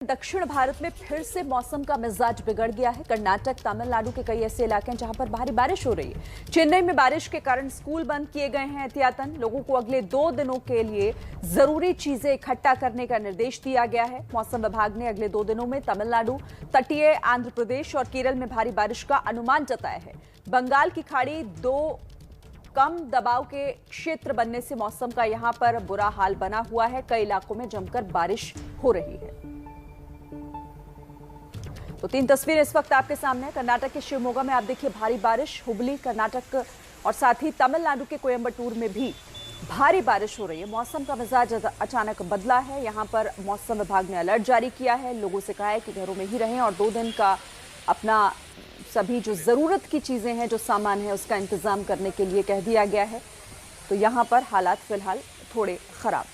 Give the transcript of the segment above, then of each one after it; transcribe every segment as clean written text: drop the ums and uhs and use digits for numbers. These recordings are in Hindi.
दक्षिण भारत में फिर से मौसम का मिजाज बिगड़ गया है। कर्नाटक, तमिलनाडु के कई ऐसे इलाके हैं जहां पर भारी बारिश हो रही है। चेन्नई में बारिश के कारण स्कूल बंद किए गए हैं। एहतियातन लोगों को अगले 2 दिनों के लिए जरूरी चीजें इकट्ठा करने का निर्देश दिया गया है। मौसम विभाग ने अगले 2 दिनों में तमिलनाडु, तटीय आंध्र प्रदेश और केरल में भारी बारिश का अनुमान जताया है। बंगाल की खाड़ी 2 कम दबाव के क्षेत्र बनने से मौसम का यहां पर बुरा हाल बना हुआ है। कई इलाकों में जमकर बारिश हो रही है। तो 3 तस्वीरें इस वक्त आपके सामने है। कर्नाटक के शिवमोगा में आप देखिए भारी बारिश, हुबली कर्नाटक और साथ ही तमिलनाडु के कोयंबटूर में भी भारी बारिश हो रही है। मौसम का मिजाज अचानक बदला है। यहां पर मौसम विभाग ने अलर्ट जारी किया है। लोगों से कहा है कि घरों में ही रहें और 2 दिन का अपना सभी जो जरूरत की चीजें हैं, जो सामान है, उसका इंतजाम करने के लिए कह दिया गया है। तो यहां पर हालात फिलहाल थोड़े खराब।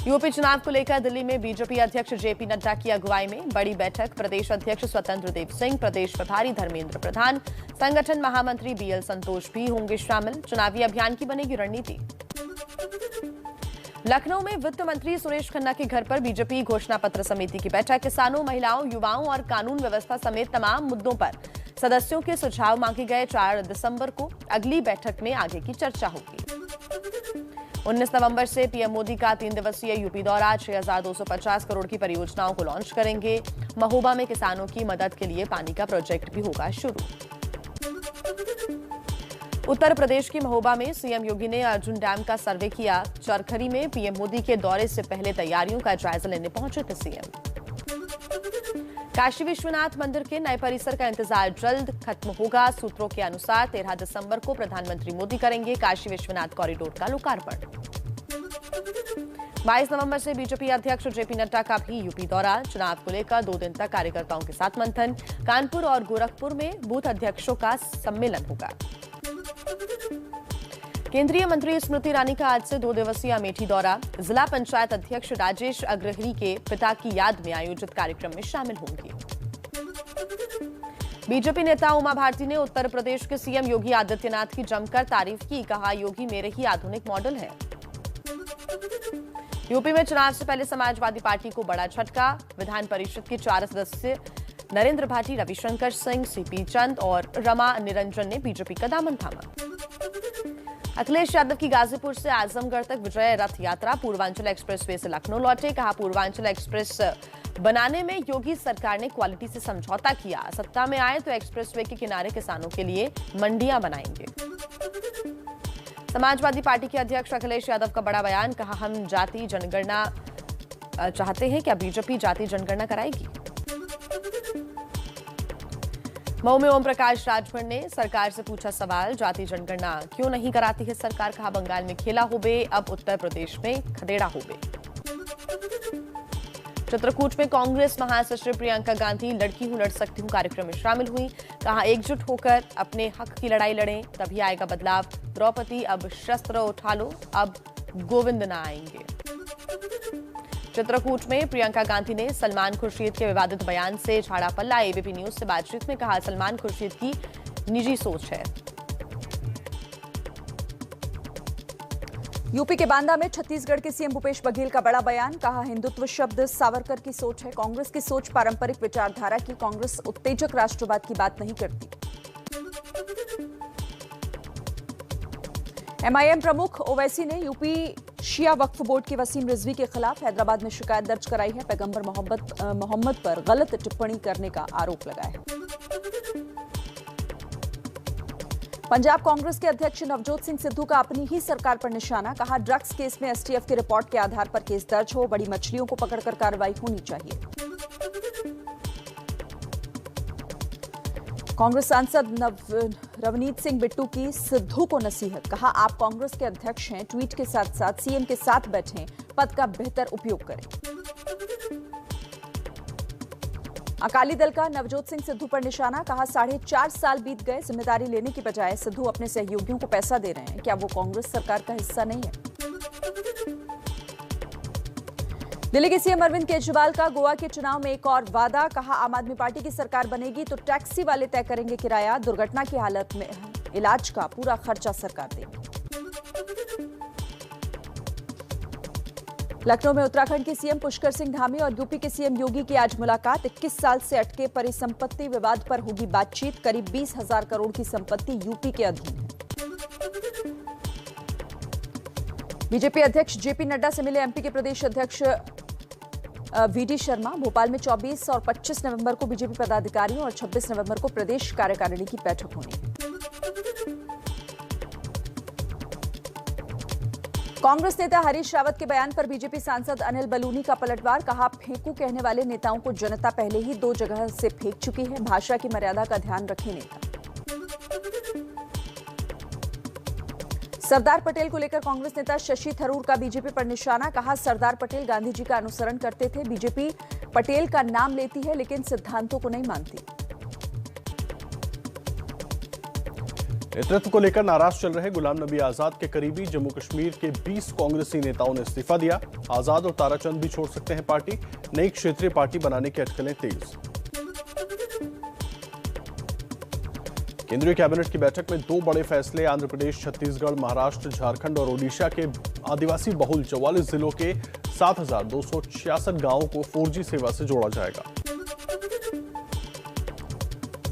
यूपी चुनाव को लेकर दिल्ली में बीजेपी अध्यक्ष जेपी नड्डा की अगुवाई में बड़ी बैठक। प्रदेश अध्यक्ष स्वतंत्र देव सिंह, प्रदेश प्रभारी धर्मेंद्र प्रधान, संगठन महामंत्री बीएल संतोष भी होंगे शामिल। चुनावी अभियान की बनेगी रणनीति। लखनऊ में वित्त मंत्री सुरेश खन्ना के घर पर बीजेपी घोषणा पत्र समिति की बैठक। किसानों, महिलाओं, युवाओं और कानून व्यवस्था समेत तमाम मुद्दों पर सदस्यों के सुझाव मांगे गए। 4 दिसंबर को अगली बैठक में आगे की चर्चा होगी। 19 नवंबर से पीएम मोदी का 3 दिवसीय यूपी दौरा। 6250 करोड़ की परियोजनाओं को लॉन्च करेंगे। महोबा में किसानों की मदद के लिए पानी का प्रोजेक्ट भी होगा शुरू। उत्तर प्रदेश की महोबा में सीएम योगी ने अर्जुन डैम का सर्वे किया। चरखरी में पीएम मोदी के दौरे से पहले तैयारियों का जायजा लेने पहुंचे थे सीएम। काशी विश्वनाथ मंदिर के नए परिसर का इंतजार जल्द खत्म होगा। सूत्रों के अनुसार 13 दिसंबर को प्रधानमंत्री मोदी करेंगे काशी विश्वनाथ कॉरिडोर का लोकार्पण। 22 नवंबर से बीजेपी अध्यक्ष जेपी नड्डा का भी यूपी दौरा। चुनाव को लेकर 2 दिन तक कार्यकर्ताओं के साथ मंथन। कानपुर और गोरखपुर में बूथ अध्यक्षों का सम्मेलन होगा। केंद्रीय मंत्री स्मृति ईरानी का आज से 2 दिवसीय अमेठी दौरा। जिला पंचायत अध्यक्ष राजेश अग्रहरी के पिता की याद में आयोजित कार्यक्रम में शामिल होंगे। बीजेपी नेता उमा भारती ने उत्तर प्रदेश के सीएम योगी आदित्यनाथ की जमकर तारीफ की। कहा, योगी मेरे ही आधुनिक मॉडल है। यूपी में चुनाव से पहले समाजवादी पार्टी को बड़ा झटका। विधान परिषद के 4 सदस्य नरेंद्र भाटी, रविशंकर सिंह, सीपी चंद और रमा निरंजन ने बीजेपी का दामन थामा। अखिलेश यादव की गाजीपुर से आजमगढ़ तक विजय रथ यात्रा। पूर्वांचल एक्सप्रेसवे से लखनऊ लौटे। कहा, पूर्वांचल एक्सप्रेस बनाने में योगी सरकार ने क्वालिटी से समझौता किया। सत्ता में आए तो एक्सप्रेसवे के किनारे किसानों के लिए मंडियां बनाएंगे। समाजवादी पार्टी के अध्यक्ष अखिलेश यादव का बड़ा बयान। कहा, हम जाति जनगणना चाहते हैं। क्या बीजेपी जाति जनगणना कराएगी? मऊ में ओम प्रकाश राजभर ने सरकार से पूछा सवाल। जाति जनगणना क्यों नहीं कराती है सरकार? कहा, बंगाल में खेला होबे, अब उत्तर प्रदेश में खदेड़ा होबे। चित्रकूट में कांग्रेस महासचिव प्रियंका गांधी लड़की हूं लड़ सकती हूं कार्यक्रम में शामिल हुई। कहा, एकजुट होकर अपने हक की लड़ाई लड़ें, तभी आएगा बदलाव। द्रौपदी, अब शस्त्र उठा लो, अब गोविंद न आएंगे। चित्रकूट में प्रियंका गांधी ने सलमान खुर्शीद के विवादित बयान से झाड़ा पल्ला। एबीपी न्यूज से बातचीत में कहा, सलमान खुर्शीद की निजी सोच है। यूपी के बांदा में छत्तीसगढ़ के सीएम भूपेश बघेल का बड़ा बयान। कहा, हिंदुत्व शब्द सावरकर की सोच है। कांग्रेस की सोच पारंपरिक विचारधारा की। कांग्रेस उत्तेजक राष्ट्रवाद की बात नहीं करती। एमआईएम प्रमुख ओवैसी ने यूपी शिया वक्फ बोर्ड के वसीम रिजवी के खिलाफ हैदराबाद में शिकायत दर्ज कराई है। पैगंबर मोहम्मद पर गलत टिप्पणी करने का आरोप लगाया है। पंजाब कांग्रेस के अध्यक्ष नवजोत सिंह सिद्धू का अपनी ही सरकार पर निशाना। कहा, ड्रग्स केस में एसटीएफ की रिपोर्ट के आधार पर केस दर्ज हो। बड़ी मछलियों को पकड़कर कार्रवाई होनी चाहिए। कांग्रेस सांसद रवनीत सिंह बिट्टू की सिद्धू को नसीहत। कहा, आप कांग्रेस के अध्यक्ष हैं, ट्वीट के साथ साथ सीएम के साथ बैठें, पद का बेहतर उपयोग करें। अकाली दल का नवजोत सिंह सिद्धू पर निशाना। कहा, 4.5 साल बीत गए, जिम्मेदारी लेने की बजाय सिद्धू अपने सहयोगियों को पैसा दे रहे हैं। क्या वो कांग्रेस सरकार का हिस्सा नहीं है? दिल्ली के सीएम अरविंद केजरीवाल का गोवा के चुनाव में एक और वादा। कहा, आम आदमी पार्टी की सरकार बनेगी तो टैक्सी वाले तय करेंगे किराया। दुर्घटना की हालत में इलाज का पूरा खर्चा सरकार देगी। लखनऊ में उत्तराखंड के सीएम पुष्कर सिंह धामी और यूपी के सीएम योगी की आज मुलाकात। 21 साल से अटके परिसंपत्ति विवाद पर होगी बातचीत। करीब 20,000 करोड़ की संपत्ति यूपी के अधीन है। बीजेपी अध्यक्ष जेपी नड्डा से मिले एमपी के प्रदेश अध्यक्ष वीडी शर्मा। भोपाल में 24 और 25 नवंबर को बीजेपी पदाधिकारियों और 26 नवंबर को प्रदेश कार्यकारिणी की बैठक होनी है। कांग्रेस नेता हरीश रावत के बयान पर बीजेपी सांसद अनिल बलूनी का पलटवार। कहा, फेंकू कहने वाले नेताओं को जनता पहले ही 2 जगह से फेंक चुकी है। भाषा की मर्यादा का ध्यान रखें नेता। सरदार पटेल को लेकर कांग्रेस नेता शशि थरूर का बीजेपी पर निशाना। कहा, सरदार पटेल गांधी जी का अनुसरण करते थे। बीजेपी पटेल का नाम लेती है लेकिन सिद्धांतों को नहीं मानती। नेतृत्व को लेकर नाराज चल रहे गुलाम नबी आजाद के करीबी जम्मू कश्मीर के 20 कांग्रेसी नेताओं ने इस्तीफा दिया। आजाद और ताराचंद भी छोड़ सकते हैं पार्टी। नई क्षेत्रीय पार्टी बनाने की अटकलें तेज। केंद्रीय कैबिनेट की बैठक में 2 बड़े फैसले। आंध्र प्रदेश, छत्तीसगढ़, महाराष्ट्र, झारखंड और ओडिशा के आदिवासी बहुल 44 जिलों के 7,266 गांवों को 4G सेवा से जोड़ा जाएगा।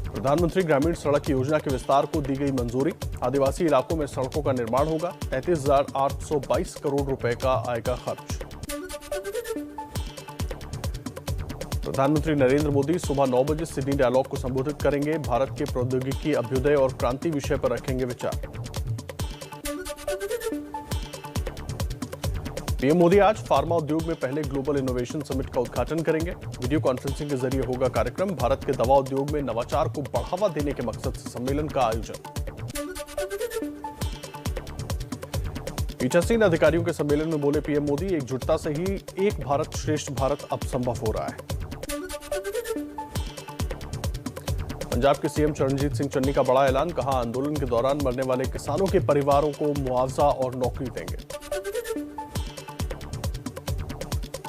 प्रधानमंत्री ग्रामीण सड़क योजना के विस्तार को दी गई मंजूरी। आदिवासी इलाकों में सड़कों का निर्माण होगा। 33,822 करोड़ रुपए का आएगा खर्च। प्रधानमंत्री नरेंद्र मोदी सुबह 9 बजे सिडनी डायलॉग को संबोधित करेंगे। भारत के प्रौद्योगिकी अभ्युदय और क्रांति विषय पर रखेंगे विचार। पीएम मोदी आज फार्मा उद्योग में पहले ग्लोबल इनोवेशन समिट का उद्घाटन करेंगे। वीडियो कॉन्फ्रेंसिंग के जरिए होगा कार्यक्रम। भारत के दवा उद्योग में नवाचार को बढ़ावा देने के मकसद से सम्मेलन का आयोजन। पीठासीन अधिकारियों के सम्मेलन में बोले पीएम मोदी, एकजुटता से ही एक भारत श्रेष्ठ भारत अब संभव हो रहा है। पंजाब के सीएम चरणजीत सिंह चन्नी का बड़ा ऐलान। कहा, आंदोलन के दौरान मरने वाले किसानों के परिवारों को मुआवजा और नौकरी देंगे।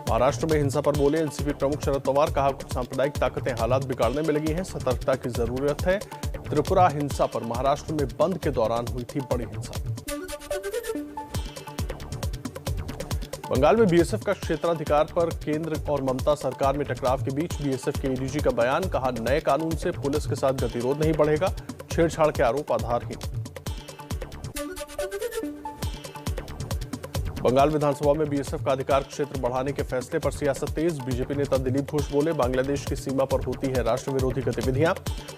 महाराष्ट्र में हिंसा पर बोले एनसीपी प्रमुख शरद पवार। कहा, कुछ सांप्रदायिक ताकतें हालात बिगाड़ने में लगी हैं, सतर्कता की जरूरत है। त्रिपुरा हिंसा पर महाराष्ट्र में बंद के दौरान हुई थी बड़ी हिंसा। बंगाल में बीएसएफ का क्षेत्राधिकार पर केंद्र और ममता सरकार में टकराव के बीच बीएसएफ के एडीजी का बयान। कहा, नए कानून से पुलिस के साथ गतिरोध नहीं बढ़ेगा। छेड़छाड़ के आरोप आधारहीन। बंगाल विधानसभा में बीएसएफ का अधिकार क्षेत्र बढ़ाने के फैसले पर सियासत तेज। बीजेपी नेता दिलीप घोष बोले, बांग्लादेश की सीमा पर होती है राष्ट्र विरोधी गतिविधियां।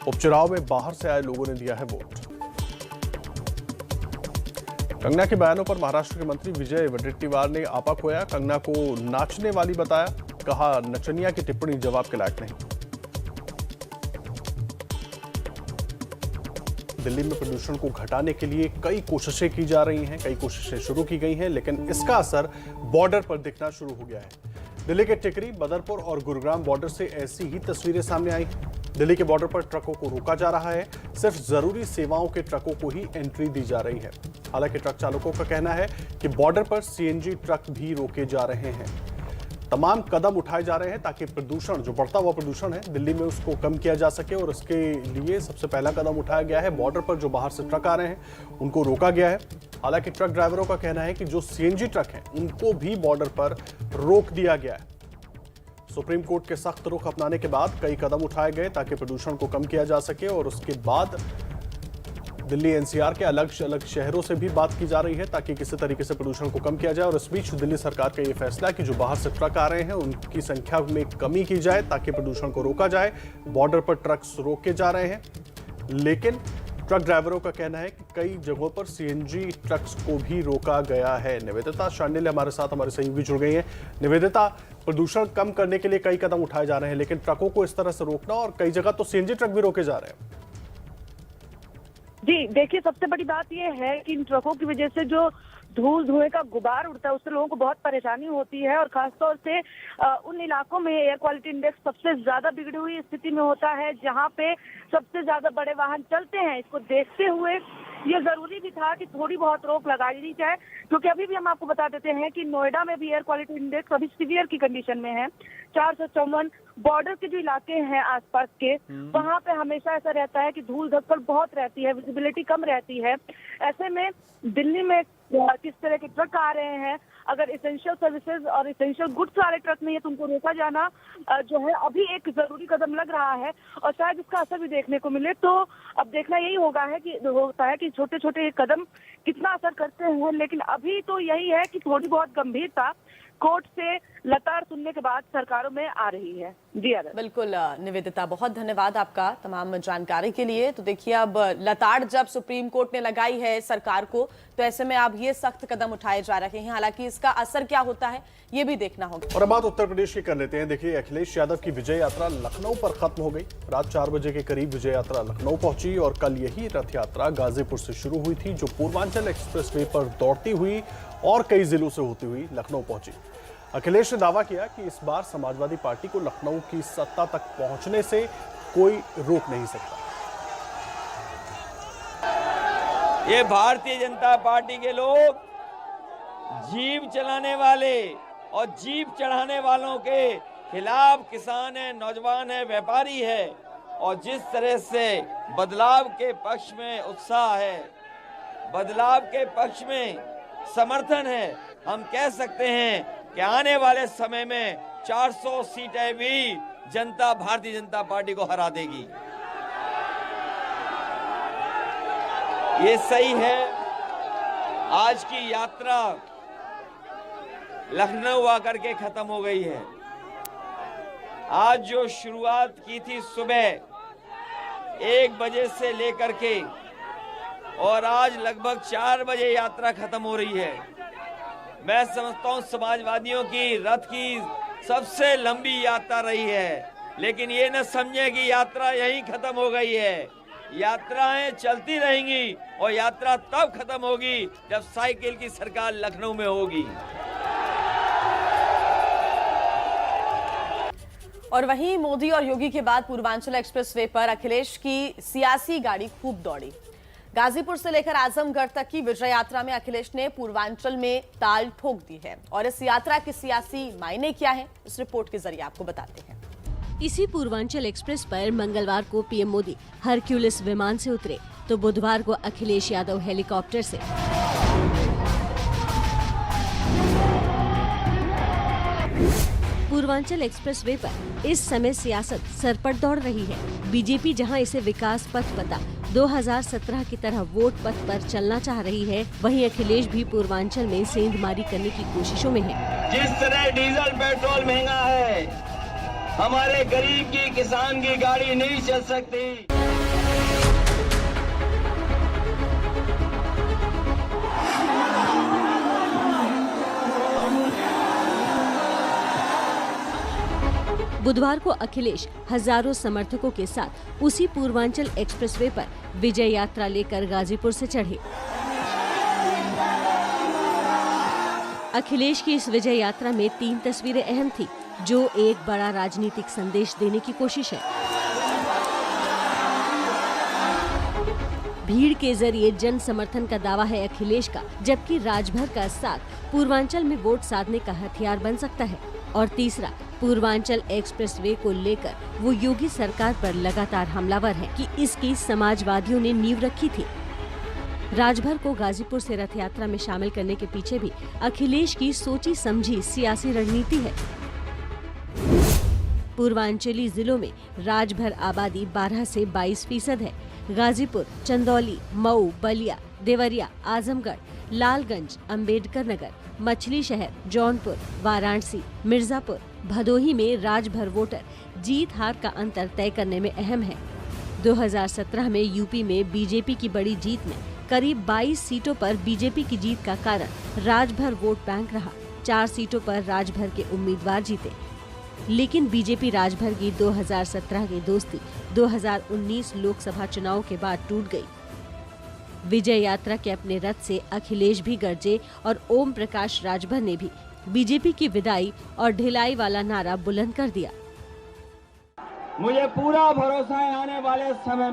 उपचुनाव में बाहर से आए लोगों ने दिया है वोट। कंगना के बयानों पर महाराष्ट्र के मंत्री विजय वडेट्टीवार ने आपा खोया। कंगना को नाचने वाली बताया। कहा, नचनिया की टिप्पणी जवाब के लायक नहीं। दिल्ली में प्रदूषण को घटाने के लिए कई कोशिशें की जा रही हैं, कई कोशिशें शुरू की गई हैं, लेकिन इसका असर बॉर्डर पर दिखना शुरू हो गया है। दिल्ली के टिकरी, बदरपुर और गुरुग्राम बॉर्डर से ऐसी ही तस्वीरें सामने आई। दिल्ली के बॉर्डर पर ट्रकों को रोका जा रहा है। सिर्फ जरूरी सेवाओं के ट्रकों को ही एंट्री दी जा रही है। हालांकि ट्रक चालकों का कहना है कि बॉर्डर पर सीएनजी ट्रक भी रोके जा रहे हैं। तमाम कदम उठाए जा रहे हैं ताकि प्रदूषण, जो बढ़ता हुआ प्रदूषण है दिल्ली में, उसको कम किया जा सके। और इसके लिए सबसे पहला कदम उठाया गया है, बॉर्डर पर जो बाहर से ट्रक आ रहे हैं उनको रोका गया है। हालांकि ट्रक ड्राइवरों का कहना है कि जो सीएनजी ट्रक हैं उनको भी बॉर्डर पर रोक दिया गया है। सुप्रीम कोर्ट के सख्त रुख अपनाने के बाद कई कदम उठाए गए ताकि प्रदूषण को कम किया जा सके। और उसके बाद दिल्ली एनसीआर के अलग अलग शहरों से भी बात की जा रही है ताकि किसी तरीके से प्रदूषण को कम किया जाए। और इस बीच दिल्ली सरकार का ये फैसला है कि जो बाहर से ट्रक आ रहे हैं उनकी संख्या में कमी की जाए ताकि प्रदूषण को रोका जाए। बॉर्डर पर ट्रक्स रोके जा रहे हैं, लेकिन ट्रक ड्राइवरों का कहना है कि कई जगहों पर सीएनजी ट्रक्स को भी रोका गया है। निवेदिता शांडिल्य हमारे साथ, हमारे सहयोगी जुड़ गई हैं। निवेदिता, प्रदूषण कम करने के लिए कई कदम उठाए जा रहे हैं, लेकिन ट्रकों को इस तरह से रोकना, और कई जगह तो सीएनजी ट्रक भी रोके जा रहे हैं। जी देखिए, सबसे बड़ी बात यह है कि इन ट्रकों की वजह से जो धुएं का गुबार उड़ता है उससे लोगों को बहुत परेशानी होती है। और खासतौर से उन इलाकों में एयर क्वालिटी इंडेक्स सबसे ज्यादा बिगड़ी हुई स्थिति में होता है जहां पे सबसे ज्यादा बड़े वाहन चलते हैं। इसको देखते हुए ये जरूरी भी था कि थोड़ी बहुत रोक लगा दी जाए, क्योंकि अभी भी हम आपको बता देते हैं कि नोएडा में भी एयर क्वालिटी इंडेक्स अभी सीवियर की कंडीशन में है। 454 बॉर्डर के जो इलाके हैं आसपास के, वहां पे हमेशा ऐसा रहता है कि धूल धक्कड़ बहुत रहती है, विजिबिलिटी कम रहती है। ऐसे में दिल्ली में किस तरह के ट्रक आ रहे हैं अगर इसेंशियल सर्विसेज और इसेंशियल गुड्स वाले ट्रक नहीं है तो उनको रोका जाना जो है अभी एक जरूरी कदम लग रहा है और शायद इसका असर भी देखने को मिले। तो अब देखना यही होता है कि छोटे छोटे कदम कितना असर करते हैं, लेकिन अभी तो यही है कि थोड़ी बहुत गंभीरता कोर्ट से लताड़ सुनने के बाद सरकारों में आ रही है। जी आदर। बिल्कुल निवेदिता, बहुत धन्यवाद आपका तमाम जानकारी के लिए। तो देखिए, अब लताड़ जब सुप्रीम कोर्ट ने लगाई है सरकार को, तो ऐसे में अब ये सख्त कदम उठाए जा रहे हैं। हालांकि इसका असर क्या होता है ये भी देखना होगा। और अब बात उत्तर प्रदेश की कर लेते हैं। देखिए, अखिलेश यादव की विजय यात्रा लखनऊ पर खत्म हो गई। रात 4 बजे के करीब विजय यात्रा लखनऊ पहुंची और कल यही रथ यात्रा गाजीपुर से शुरू हुई थी, जो पूर्वांचल एक्सप्रेसवे पर दौड़ती हुई और कई जिलों से होती हुई लखनऊ पहुंची। अखिलेश ने दावा किया कि इस बार समाजवादी पार्टी को लखनऊ की सत्ता तक पहुंचने से कोई रोक नहीं सकता। ये भारतीय जनता पार्टी के लोग जीप चलाने वाले और जीप चढ़ाने वालों के खिलाफ किसान है, नौजवान है, व्यापारी है, और जिस तरह से बदलाव के पक्ष में उत्साह है, बदलाव के पक्ष में समर्थन है, हम कह सकते हैं कि आने वाले समय में 400 सीटें भी जनता भारतीय जनता पार्टी को हरा देगी। ये सही है। आज की यात्रा लखनऊ आकर के खत्म हो गई है। आज जो शुरुआत की थी सुबह 1 बजे से लेकर के और आज लगभग 4 बजे यात्रा खत्म हो रही है। मैं समझता हूं समाजवादियों की रथ की सबसे लंबी यात्रा रही है, लेकिन ये न समझे कि यात्रा यहीं खत्म हो गई है। यात्राएं चलती रहेंगी और यात्रा तब खत्म होगी जब साइकिल की सरकार लखनऊ में होगी। और वहीं मोदी और योगी के बाद पूर्वांचल एक्सप्रेसवे पर अखिलेश की सियासी गाड़ी खूब दौड़ी। गाजीपुर से लेकर आजमगढ़ तक की विजय यात्रा में अखिलेश ने पूर्वांचल में ताल ठोक दी है। और इस यात्रा के सियासी मायने क्या हैं, इस रिपोर्ट के जरिए आपको बताते हैं। इसी पूर्वांचल एक्सप्रेस पर मंगलवार को पीएम मोदी हरक्यूलिस विमान से उतरे तो बुधवार को अखिलेश यादव हेलीकॉप्टर से। पूर्वांचल एक्सप्रेसवे पर इस समय सियासत सरपट दौड़ रही है। बीजेपी जहां इसे विकास पथ पता 2017 की तरह वोट पथ पर चलना चाह रही है, वहीं अखिलेश भी पूर्वांचल में सेंधमारी करने की कोशिशों में है। जिस तरह डीजल पेट्रोल महंगा है, हमारे गरीब की, किसान की गाड़ी नहीं चल सकती। बुधवार को अखिलेश हजारों समर्थकों के साथ उसी पूर्वांचल एक्सप्रेसवे पर विजय यात्रा लेकर गाजीपुर से चढ़े। अखिलेश की इस विजय यात्रा में 3 तस्वीरें अहम थी, जो एक बड़ा राजनीतिक संदेश देने की कोशिश है। भीड़ के जरिए जन समर्थन का दावा है अखिलेश का, जबकि राजभर का साथ पूर्वांचल में वोट साधने का हथियार बन सकता है। और तीसरा, पूर्वांचल एक्सप्रेसवे को लेकर वो योगी सरकार पर लगातार हमलावर है कि इसकी समाजवादियों ने नींव रखी थी। राजभर को गाजीपुर से रथ यात्रा में शामिल करने के पीछे भी अखिलेश की सोची समझी सियासी रणनीति है। पूर्वांचली जिलों में राजभर आबादी 12 से 22% है। गाजीपुर, चंदौली, मऊ, बलिया, देवरिया, आजमगढ़, लालगंज, अंबेडकर नगर, मछली शहर, जौनपुर, वाराणसी, मिर्जापुर, भदोही में राजभर वोटर जीत हार का अंतर तय करने में अहम है। 2017 में यूपी में बीजेपी की बड़ी जीत में करीब 22 सीटों पर बीजेपी की जीत का कारण राजभर वोट बैंक रहा। 4 सीटों पर राजभर के उम्मीदवार जीते, लेकिन बीजेपी राजभर की 2017 की दोस्ती 2019 लोकसभा चुनाव के बाद टूट गई। विजय यात्रा के अपने रथ से अखिलेश भी गरजे और ओम प्रकाश राजभर ने भी बीजेपी की विदाई और ढिलाई वाला नारा बुलंद कर दिया। मुझे पूरा भरोसा है आने वाले समय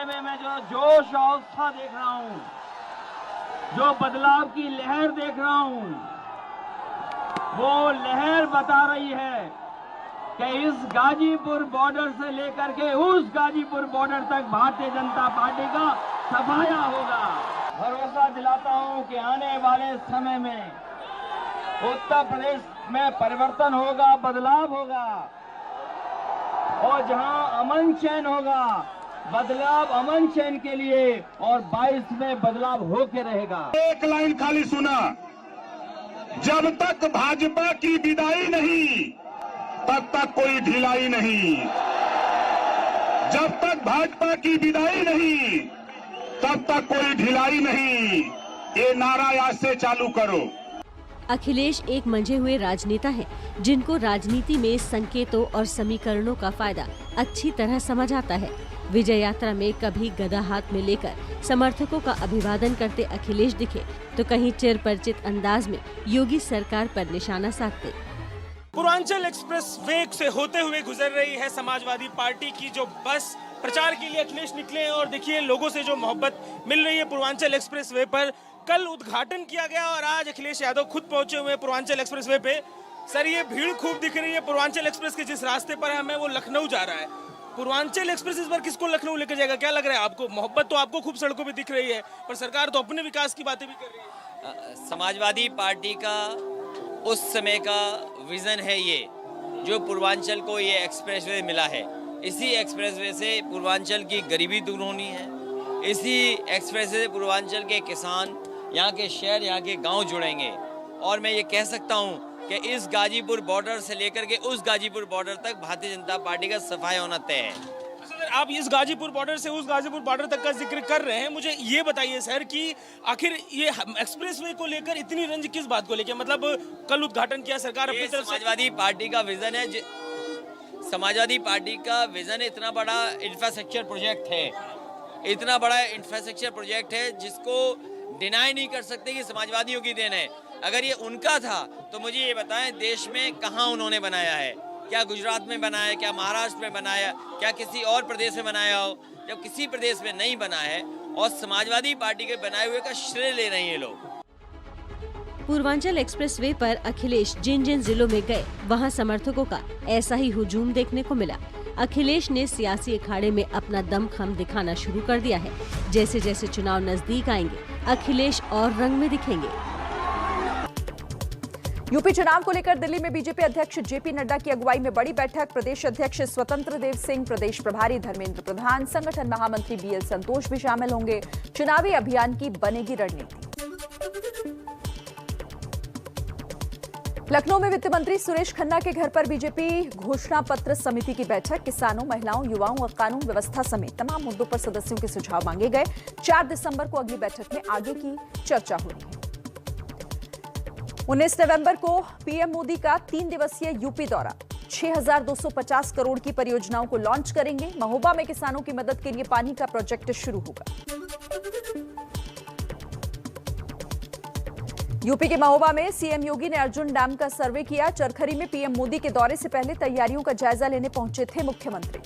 में मैं जो जोश और उत्साह देख रहा हूँ, जो बदलाव की लहर देख रहा हूँ, वो लहर बता रही है कि इस गाजीपुर बॉर्डर से लेकर के उस गाजीपुर बॉर्डर तक भारतीय जनता पार्टी का सफाया होगा। भरोसा दिलाता हूं कि आने वाले समय में उत्तर प्रदेश में परिवर्तन होगा, बदलाव होगा और जहां अमन चैन होगा, बदलाव अमन चैन के लिए और 22 में बदलाव होके रहेगा। एक लाइन खाली सुना, जब तक भाजपा की विदाई नहीं तब तक कोई ढिलाई नहीं, जब तक भाजपा की विदाई नहीं तब तक कोई ढिलाई नहीं, ये नारा आज से चालू करो। अखिलेश एक मंझे हुए राजनेता हैं, जिनको राजनीति में संकेतों और समीकरणों का फायदा अच्छी तरह समझ आता है। विजय यात्रा में कभी गदा हाथ में लेकर समर्थकों का अभिवादन करते अखिलेश दिखे तो कहीं चिर परिचित अंदाज में योगी सरकार पर निशाना साधते। पूर्वांचल एक्सप्रेस वे से होते हुए गुजर रही है समाजवादी पार्टी की जो बस। प्रचार के लिए अखिलेश निकले हैं और देखिए लोगों से जो मोहब्बत मिल रही है पूर्वांचल एक्सप्रेस वे पर। कल उद्घाटन किया गया और आज अखिलेश यादव खुद पहुंचे हुए हैं पूर्वांचल एक्सप्रेस वे पे। सर, ये भीड़ खूब दिख रही है पूर्वांचल एक्सप्रेस के जिस रास्ते पर हमें वो लखनऊ जा रहा है। पूर्वांचल एक्सप्रेस इस बार किसको लखनऊ लेकर जाएगा, क्या लग रहा है आपको? मोहब्बत तो आपको खूब सड़कों पे दिख रही है, पर सरकार तो अपने विकास की बातें भी कर रही है। समाजवादी पार्टी का उस समय का विजन है ये, जो पूर्वांचल को ये एक्सप्रेसवे मिला है। इसी एक्सप्रेसवे से पूर्वांचल की गरीबी दूर होनी है, इसी एक्सप्रेसवे से पूर्वांचल के किसान, यहाँ के शहर, यहाँ के गांव जुड़ेंगे। और मैं ये कह सकता हूँ कि इस गाजीपुर बॉर्डर से लेकर के उस गाजीपुर बॉर्डर तक भारतीय जनता पार्टी का सफाई होना तय है। सर, आप इस गाजीपुर बॉर्डर से उस गाजीपुर बॉर्डर तक का जिक्र कर रहे हैं, मुझे ये बताइए सर कि आखिर ये एक्सप्रेसवे को लेकर इतनी रंज किस बात को लेकर? मतलब कल उद्घाटन किया सरकार अपनी तरफ से। समाजवादी पार्टी का विजन है, समाजवादी पार्टी का विजन इतना बड़ा इंफ्रास्ट्रक्चर प्रोजेक्ट है, इतना बड़ा इंफ्रास्ट्रक्चर प्रोजेक्ट है जिसको डिनाई नहीं कर सकते कि समाजवादियों की देन है। अगर ये उनका था तो मुझे ये बताएं देश में कहाँ उन्होंने बनाया है? क्या गुजरात में बनाया, क्या महाराष्ट्र में बनाया, क्या किसी और प्रदेश में बनाया हो? जब किसी प्रदेश में नहीं बना है और समाजवादी पार्टी के बनाए हुए का श्रेय ले रहे हैं ये लोग। पूर्वांचल एक्सप्रेसवे पर अखिलेश जिन जिन जिलों में गए वहां समर्थकों का ऐसा ही हुजूम देखने को मिला। अखिलेश ने सियासी अखाड़े में अपना दमखम दिखाना शुरू कर दिया है। जैसे जैसे चुनाव नजदीक आएंगे, अखिलेश और रंग में दिखेंगे। यूपी चुनाव को लेकर दिल्ली में बीजेपी अध्यक्ष जेपी नड्डा की अगुवाई में बड़ी बैठक। प्रदेश अध्यक्ष स्वतंत्र देव सिंह, प्रदेश प्रभारी धर्मेंद्र प्रधान, संगठन महामंत्री बीएल संतोष भी शामिल होंगे। चुनावी अभियान की बनेगी रणनीति। लखनऊ में वित्त मंत्री सुरेश खन्ना के घर पर बीजेपी घोषणा पत्र समिति की बैठक। किसानों, महिलाओं, युवाओं और कानून व्यवस्था समेत तमाम मुद्दों पर सदस्यों के सुझाव मांगे गए। 4 दिसंबर को अगली बैठक में आगे की चर्चा होनी है। 19 नवंबर को पीएम मोदी का 3 दिवसीय यूपी दौरा। 6,250 करोड़ की परियोजनाओं को लॉन्च करेंगे। महोबा में किसानों की मदद के लिए पानी का प्रोजेक्ट शुरू होगा। यूपी के महोबा में सीएम योगी ने अर्जुन डैम का सर्वे किया। चरखरी में पीएम मोदी के दौरे से पहले तैयारियों का जायजा लेने पहुंचे थे मुख्यमंत्री।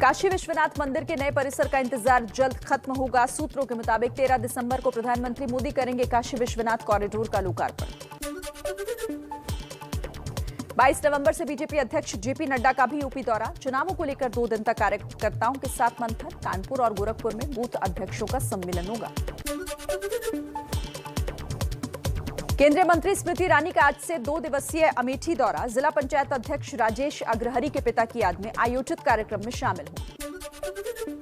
काशी विश्वनाथ मंदिर के नए परिसर का इंतजार जल्द खत्म होगा। सूत्रों के मुताबिक 13 दिसंबर को प्रधानमंत्री मोदी करेंगे काशी विश्वनाथ कॉरिडोर का लोकार्पण। 22 नवंबर से बीजेपी अध्यक्ष जेपी नड्डा का भी यूपी दौरा। चुनावों को लेकर 2 दिन तक कार्यकर्ताओं के साथ मंथन। कानपुर और गोरखपुर में बूथ अध्यक्षों का सम्मेलन होगा। केंद्रीय मंत्री स्मृति ईरानी का आज से 2 दिवसीय अमेठी दौरा। जिला पंचायत अध्यक्ष राजेश अग्रहरी के पिता की याद में आयोजित कार्यक्रम में शामिल होंगे।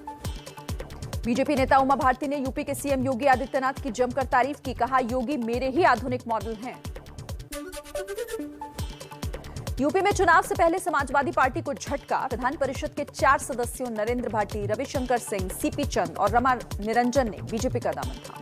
बीजेपी नेता उमा भारती ने यूपी के सीएम योगी आदित्यनाथ की जमकर तारीफ की। कहा, योगी मेरे ही आधुनिक मॉडल हैं। यूपी में चुनाव से पहले समाजवादी पार्टी को झटका। विधान परिषद के 4 सदस्यों नरेंद्र भाटी, रविशंकर सिंह, सीपी चंद और रमा निरंजन ने बीजेपी का दामन थामा।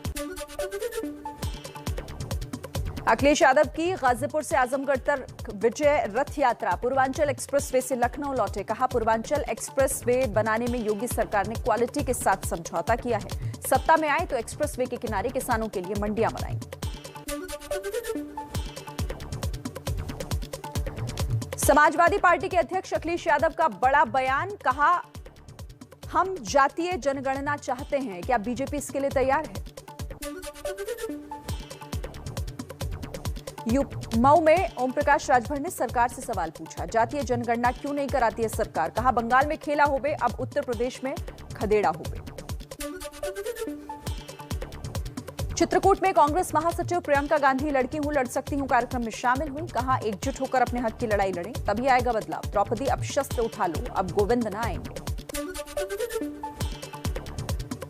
अखिलेश यादव की गाजीपुर से आजमगढ़ तक विजय रथ यात्रा। पूर्वांचल एक्सप्रेसवे से लखनऊ लौटे। कहा, पूर्वांचल एक्सप्रेसवे बनाने में योगी सरकार ने क्वालिटी के साथ समझौता किया है। सत्ता में आए तो एक्सप्रेसवे के किनारे किसानों के लिए मंडियां बनाएंगे। समाजवादी पार्टी के अध्यक्ष अखिलेश यादव का बड़ा बयान। कहा, हम जातीय जनगणना चाहते हैं, क्या बीजेपी इसके लिए तैयार है? मऊ में ओम प्रकाश राजभर ने सरकार से सवाल पूछा। जातीय जनगणना क्यों नहीं कराती है सरकार? कहा, बंगाल में खेला होवे, अब उत्तर प्रदेश में खदेड़ा होवे। चित्रकूट में कांग्रेस महासचिव प्रियंका गांधी लड़की हूं लड़ सकती हूं कार्यक्रम में शामिल हुई। कहा एकजुट होकर अपने हक की लड़ाई लड़ें, तभी आएगा बदलाव। द्रौपदी अब शस्त्र उठा लो, अब गोविंद न आएंगे।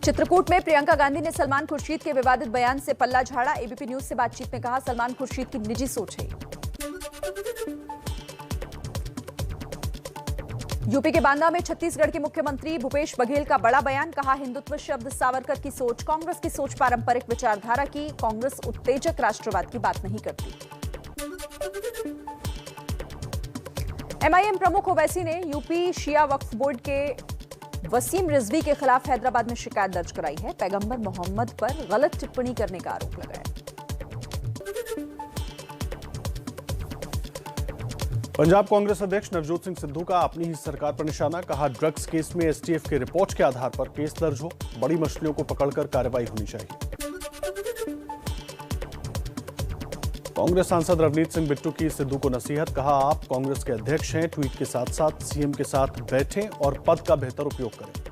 चित्रकूट में प्रियंका गांधी ने सलमान खुर्शीद के विवादित बयान से पल्ला झाड़ा। एबीपी न्यूज से बातचीत में कहा सलमान खुर्शीद की निजी सोच है। यूपी के बांदा में छत्तीसगढ़ के मुख्यमंत्री भूपेश बघेल का बड़ा बयान। कहा हिंदुत्व शब्द सावरकर की सोच, कांग्रेस की सोच पारंपरिक विचारधारा की, कांग्रेस उत्तेजक राष्ट्रवाद की बात नहीं करती। एमआईएम प्रमुख ओवैसी ने यूपी शिया वक्फ बोर्ड के वसीम रिजवी के खिलाफ हैदराबाद में शिकायत दर्ज कराई है। पैगंबर मोहम्मद पर गलत टिप्पणी करने का आरोप लगाया। पंजाब कांग्रेस अध्यक्ष नवजोत सिंह सिद्धू का अपनी ही सरकार पर निशाना। कहा ड्रग्स केस में एसटीएफ के रिपोर्ट के आधार पर केस दर्ज हो, बड़ी मछलियों को पकड़कर कार्रवाई होनी चाहिए। कांग्रेस सांसद रवनीत सिंह बिट्टू की सिद्धू को नसीहत। कहा आप कांग्रेस के अध्यक्ष हैं, ट्वीट के साथ साथ सीएम के साथ बैठें और पद का बेहतर उपयोग करें।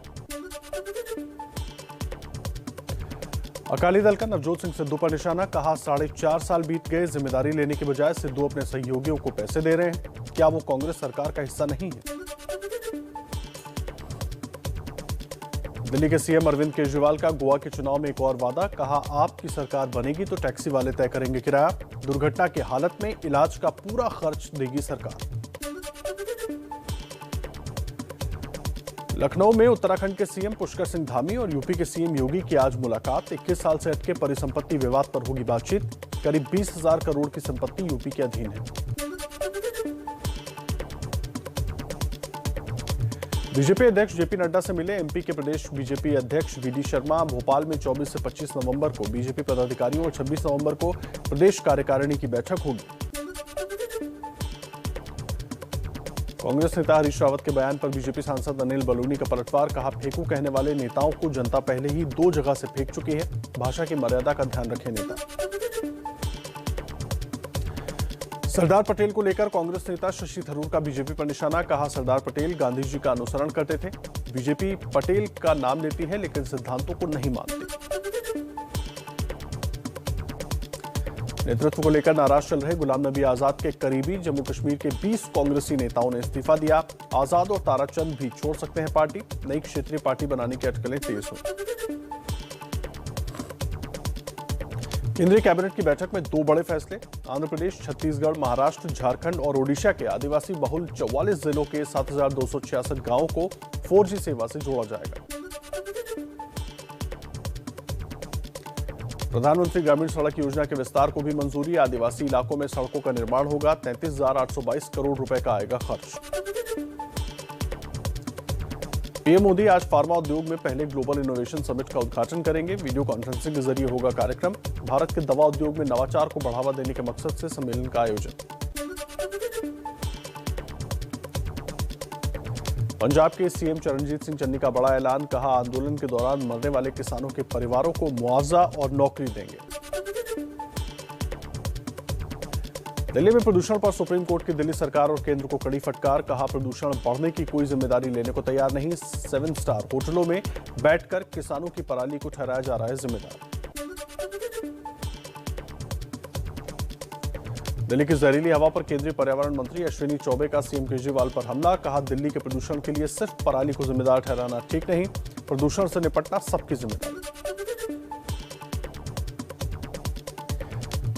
अकाली दल का नवजोत सिंह सिद्धू पर निशाना। कहा 4.5 साल बीत गए, जिम्मेदारी लेने के बजाय सिद्धू अपने सहयोगियों को पैसे दे रहे हैं। क्या वो कांग्रेस सरकार का हिस्सा नहीं है? दिल्ली के सीएम अरविंद केजरीवाल का गोवा के चुनाव में एक और वादा। कहा आपकी सरकार बनेगी तो टैक्सी वाले तय करेंगे किराया, दुर्घटना की हालत में इलाज का पूरा खर्च देगी सरकार। लखनऊ में उत्तराखंड के सीएम पुष्कर सिंह धामी और यूपी के सीएम योगी की आज मुलाकात। 21 साल से अटके परिसंपत्ति विवाद पर होगी बातचीत। करीब 20,000 करोड़ की संपत्ति यूपी के अधीन है। बीजेपी अध्यक्ष जेपी नड्डा से मिले एमपी के प्रदेश बीजेपी अध्यक्ष वीडी शर्मा। भोपाल में 24 से 25 नवंबर को बीजेपी पदाधिकारियों और 26 नवंबर को प्रदेश कार्यकारिणी की बैठक होगी। कांग्रेस नेता हरीश रावत के बयान पर बीजेपी सांसद अनिल बलूनी का पलटवार। कहा फेंकू कहने वाले नेताओं को जनता पहले ही 2 जगह से फेंक चुकी है, भाषा की मर्यादा का ध्यान रखें नेता। सरदार पटेल को लेकर कांग्रेस नेता शशि थरूर का बीजेपी पर निशाना। कहा सरदार पटेल गांधी जी का अनुसरण करते थे, बीजेपी पटेल का नाम लेती है लेकिन सिद्धांतों को नहीं मानती। नेतृत्व को लेकर नाराज चल रहे गुलाम नबी आजाद के करीबी जम्मू कश्मीर के 20 कांग्रेसी नेताओं ने इस्तीफा दिया। आजाद और ताराचंद भी छोड़ सकते हैं पार्टी, नई क्षेत्रीय पार्टी बनाने की अटकलें तेज हुई। केंद्रीय कैबिनेट की बैठक में 2 बड़े फैसले। आंध्र प्रदेश, छत्तीसगढ़, महाराष्ट्र, झारखंड और ओडिशा के आदिवासी बहुल 44 जिलों के 7,266 गांवों को 4G सेवा से जोड़ा जाएगा। प्रधानमंत्री ग्रामीण सड़क योजना के विस्तार को भी मंजूरी। आदिवासी इलाकों में सड़कों का निर्माण होगा। 33,822 करोड़ रुपए का आएगा खर्च। पीएम मोदी आज फार्मा उद्योग में पहले ग्लोबल इनोवेशन समिट का उद्घाटन करेंगे। वीडियो कॉन्फ्रेंसिंग के जरिए होगा कार्यक्रम। भारत के दवा उद्योग में नवाचार को बढ़ावा देने के मकसद से सम्मेलन का आयोजन। पंजाब के सीएम चरणजीत सिंह चन्नी का बड़ा ऐलान। कहा आंदोलन के दौरान मरने वाले किसानों के परिवारों को मुआवजा और नौकरी देंगे। दिल्ली में प्रदूषण पर सुप्रीम कोर्ट की दिल्ली सरकार और केंद्र को कड़ी फटकार। कहा प्रदूषण बढ़ने की कोई जिम्मेदारी लेने को तैयार नहीं। 7 स्टार होटलों में बैठकर किसानों की पराली को ठहराया जा रहा है जिम्मेदार। दिल्ली की जहरीली हवा पर केंद्रीय पर्यावरण मंत्री अश्विनी चौबे का सीएम केजरीवाल पर हमला। कहा दिल्ली के प्रदूषण के लिए सिर्फ पराली को जिम्मेदार ठहराना ठीक नहीं, प्रदूषण से निपटना सबकी जिम्मेदारी।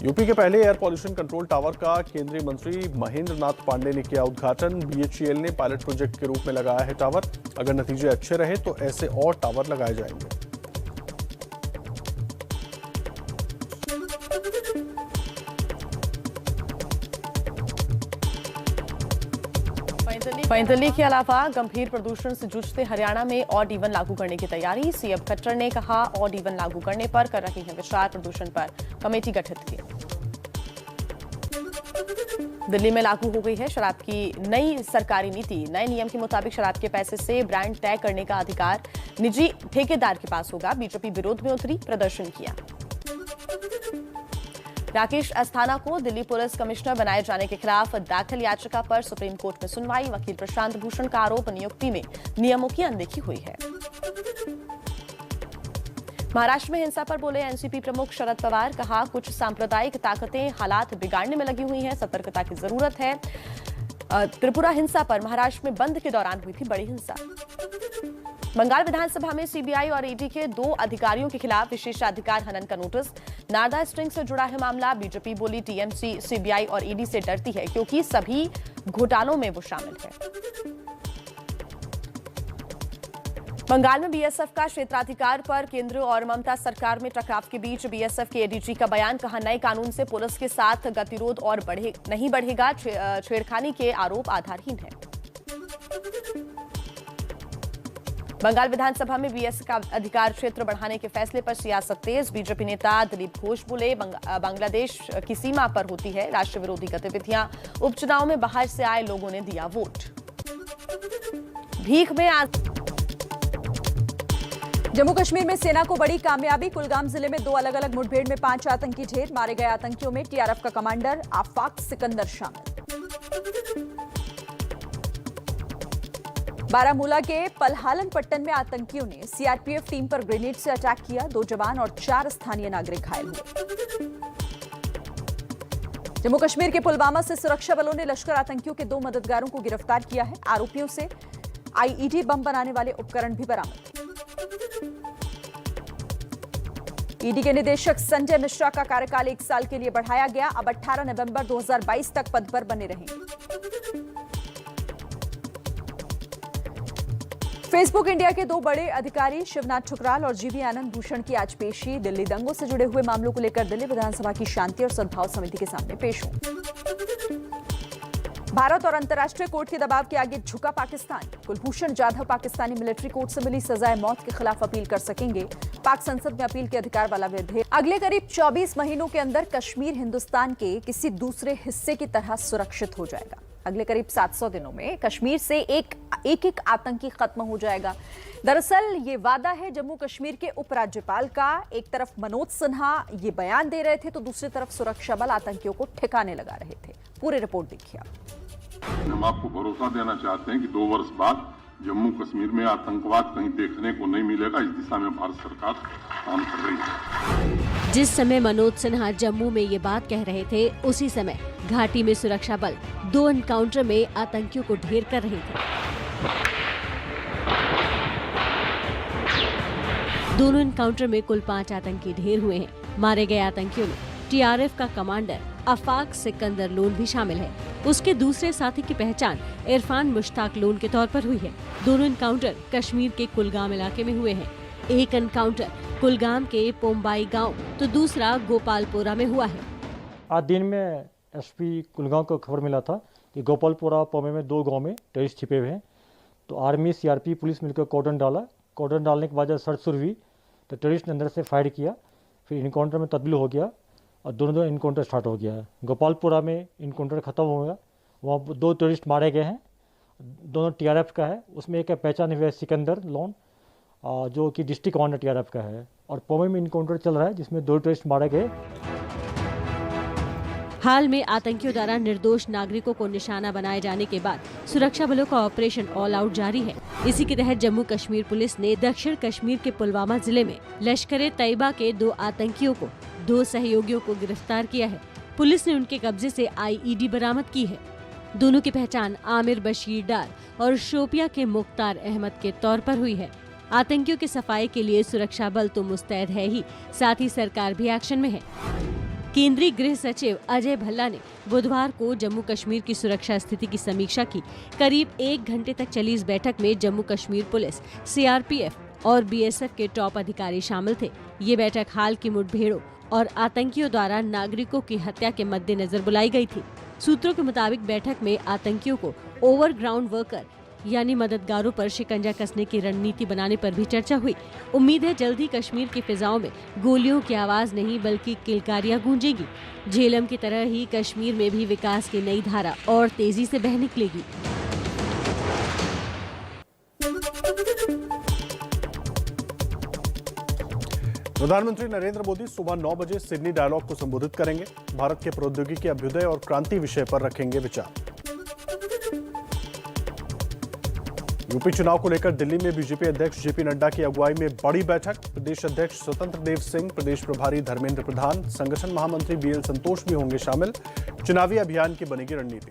यूपी के पहले एयर पॉल्यूशन कंट्रोल टावर का केंद्रीय मंत्री महेंद्र नाथ पांडे ने किया उद्घाटन। बीएचईएल ने पायलट प्रोजेक्ट के रूप में लगाया है टावर। अगर नतीजे अच्छे रहे तो ऐसे और टावर लगाए जाएंगे। वहीं दिल्ली के अलावा गंभीर प्रदूषण से जूझते हरियाणा में ऑड इवन लागू करने की तैयारी। सीएम खट्टर ने कहा ऑड इवन लागू करने पर कर रही है विचार, प्रदूषण पर कमेटी गठित की। दिल्ली में लागू हो गई है शराब की नई सरकारी नीति। नए नियम के मुताबिक शराब के पैसे से ब्रांड तय करने का अधिकार निजी ठेकेदार के पास होगा। बीजेपी विरोध में उतरी, प्रदर्शन किया। राकेश अस्थाना को दिल्ली पुलिस कमिश्नर बनाए जाने के खिलाफ दाखिल याचिका पर सुप्रीम कोर्ट में सुनवाई। वकील प्रशांत भूषण का आरोप नियुक्ति में नियमों की अनदेखी हुई है। महाराष्ट्र में हिंसा पर बोले एनसीपी प्रमुख शरद पवार, कहा कुछ सांप्रदायिक ताकतें हालात बिगाड़ने में लगी हुई हैं, सतर्कता की जरूरत है। त्रिपुरा हिंसा पर महाराष्ट्र में बंद के दौरान हुई थी बड़ी हिंसा। बंगाल विधानसभा में सीबीआई और ईडी के 2 अधिकारियों के खिलाफ विशेषाधिकार हनन का नोटिस। नारदा स्ट्रिंग से जुड़ा है मामला। बीजेपी बोली टीएमसी सीबीआई और ईडी से डरती है क्योंकि सभी घोटालों में वो शामिल है। बंगाल में बीएसएफ का क्षेत्राधिकार पर केंद्र और ममता सरकार में टकराव के बीच बीएसएफ के एडीजी का बयान, कहा नए कानून से पुलिस के साथ गतिरोध और नहीं बढ़ेगा, छेड़खानी के आरोप आधारहीन है। बंगाल विधानसभा में बीएसएफ का अधिकार क्षेत्र बढ़ाने के फैसले पर सियासत तेज। बीजेपी नेता दिलीप घोष बोले बांग्लादेश की सीमा पर होती है राष्ट्र विरोधी गतिविधियां, उपचुनाव में बाहर से आए लोगों ने दिया वोट। भीख में आज जम्मू कश्मीर में सेना को बड़ी कामयाबी। कुलगाम जिले में 2 अलग-अलग मुठभेड़ में 5 आतंकी ढेर। मारे गए आतंकियों में टीआरएफ का कमांडर आफाक सिकंदर शामिल। बारामूला के पलहालन पट्टन में आतंकियों ने सीआरपीएफ टीम पर ग्रेनेड से अटैक किया। 2 जवान और 4 स्थानीय नागरिक घायल हुए। जम्मू कश्मीर के पुलवामा से सुरक्षा बलों ने लश्कर आतंकियों के 2 मददगारों को गिरफ्तार किया है। आरोपियों से आईईडी बम बनाने वाले उपकरण भी बरामद। ईडी के निदेशक संजय मिश्रा का कार्यकाल 1 साल के लिए बढ़ाया गया। अब 18 नवंबर 2022 तक पद पर बने रहेंगे। फेसबुक इंडिया के 2 बड़े अधिकारी शिवनाथ ठुकराल और जीवी आनंद भूषण की आज पेशी। दिल्ली दंगों से जुड़े हुए मामलों को लेकर दिल्ली विधानसभा की शांति और सद्भाव समिति के सामने पेश हुए। भारत और अंतर्राष्ट्रीय कोर्ट के दबाव के आगे झुका पाकिस्तान। कुलभूषण जाधव पाकिस्तानी मिलिट्री कोर्ट से मिली सजाए मौत के खिलाफ अपील कर सकेंगे। पाक संसद में अपील के अधिकार वाला विधेयक। अगले करीब 24 महीनों के अंदर कश्मीर हिंदुस्तान के किसी दूसरे हिस्से की तरह सुरक्षित हो जाएगा। अगले करीब 700 दिनों में कश्मीर से एक आतंकी खत्म हो जाएगा। दरअसल ये वादा है जम्मू कश्मीर के उपराज्यपाल का। एक तरफ मनोज सिन्हा ये बयान दे रहे थे तो दूसरी तरफ सुरक्षा बल आतंकियों को ठिकाने लगा रहे थे। पूरी रिपोर्ट देखिए आप। हम आपको भरोसा देना चाहते हैं कि 2 वर्ष बाद जम्मू कश्मीर में आतंकवाद कहीं देखने को नहीं मिलेगा। इस दिशा में भारत सरकार काम कर रही है। जिस समय मनोज सिन्हा जम्मू में ये बात कह रहे थे, उसी समय घाटी में सुरक्षा बल 2 एनकाउंटर में आतंकियों को ढेर कर रहे थे। दोनों एनकाउंटर में कुल 5 आतंकी ढेर हुए हैं। मारे गए आतंकियों में टीआरएफ का कमांडर आफाक सिकंदर लोन भी शामिल है। उसके दूसरे साथी की पहचान इरफान मुश्ताक लोन के तौर पर हुई है। दोनों एनकाउंटर कश्मीर के कुलगाम इलाके में हुए हैं। एक एनकाउंटर कुलगाम के पोम्बाई गांव तो दूसरा गोपालपुरा में हुआ है। आज दिन में एसपी कुलगांव को खबर मिला था कि गोपालपुरा पोमे में 2 गांव में टेररिस्ट छिपे हुए हैं। तो आर्मी सीआरपी पुलिस मिलकर कॉर्डन डाला। कॉर्डन डालने के बाद जब सर्च शुरू हुई तो टेररिस्ट ने अंदर से फायर किया। फिर इनकाउंटर में तब्दील हो गया और दोनों इनकाउंटर स्टार्ट हो गया है। गोपालपुरा में इनकाउंटर खत्म हो गया। वहाँ 2 टेररिस्ट मारे गए हैं। दोनों टीआरएफ का है। उसमें एक पहचान हुआ है सिकंदर लोन जो कि डिस्ट्रिक्ट कमांडर टीआरएफ का है। और पोमे में इनकाउंटर चल रहा है जिसमें 2 टेररिस्ट मारे गए। हाल में आतंकियों द्वारा निर्दोष नागरिकों को निशाना बनाए जाने के बाद सुरक्षा बलों का ऑपरेशन ऑल आउट जारी है। इसी के तहत जम्मू कश्मीर पुलिस ने दक्षिण कश्मीर के पुलवामा जिले में लश्कर तैयबा के 2 आतंकियों को 2 सहयोगियों को गिरफ्तार किया है। पुलिस ने उनके कब्जे से आईईडी बरामद की है। दोनों की पहचान आमिर बशीर डार और शोपिया के मुख्तार अहमद के तौर पर हुई है। आतंकियों की सफाई के लिए सुरक्षा बल तो मुस्तैद है ही, साथ ही सरकार भी एक्शन में है। केंद्रीय गृह सचिव अजय भल्ला ने बुधवार को जम्मू कश्मीर की सुरक्षा स्थिति की समीक्षा की। करीब 1 घंटे तक चली इस बैठक में जम्मू कश्मीर पुलिस, सीआरपीएफ और बीएसएफ के टॉप अधिकारी शामिल थे। ये बैठक हाल की मुठभेड़ों और आतंकियों द्वारा नागरिकों की हत्या के मद्देनजर बुलाई गई थी। सूत्रों के मुताबिक बैठक में आतंकियों को ओवरग्राउंड वर्कर यानी मददगारों पर शिकंजा कसने की रणनीति बनाने पर भी चर्चा हुई। उम्मीद है जल्द ही कश्मीर की फिजाओं में गोलियों की आवाज नहीं बल्कि किलकारियां गूंजेगी। झेलम की तरह ही कश्मीर में भी विकास की नई धारा और तेजी से बह निकलेगी। प्रधानमंत्री नरेंद्र मोदी सुबह 9 बजे सिडनी डायलॉग को संबोधित करेंगे। भारत के प्रौद्योगिकी अभ्युदय और क्रांति विषय पर रखेंगे विचार। यूपी चुनाव को लेकर दिल्ली में बीजेपी अध्यक्ष जेपी नड्डा की अगुवाई में बड़ी बैठक। प्रदेश अध्यक्ष स्वतंत्र देव सिंह, प्रदेश प्रभारी धर्मेंद्र प्रधान, संगठन महामंत्री बीएल संतोष भी होंगे शामिल। चुनावी अभियान की बनेगी रणनीति।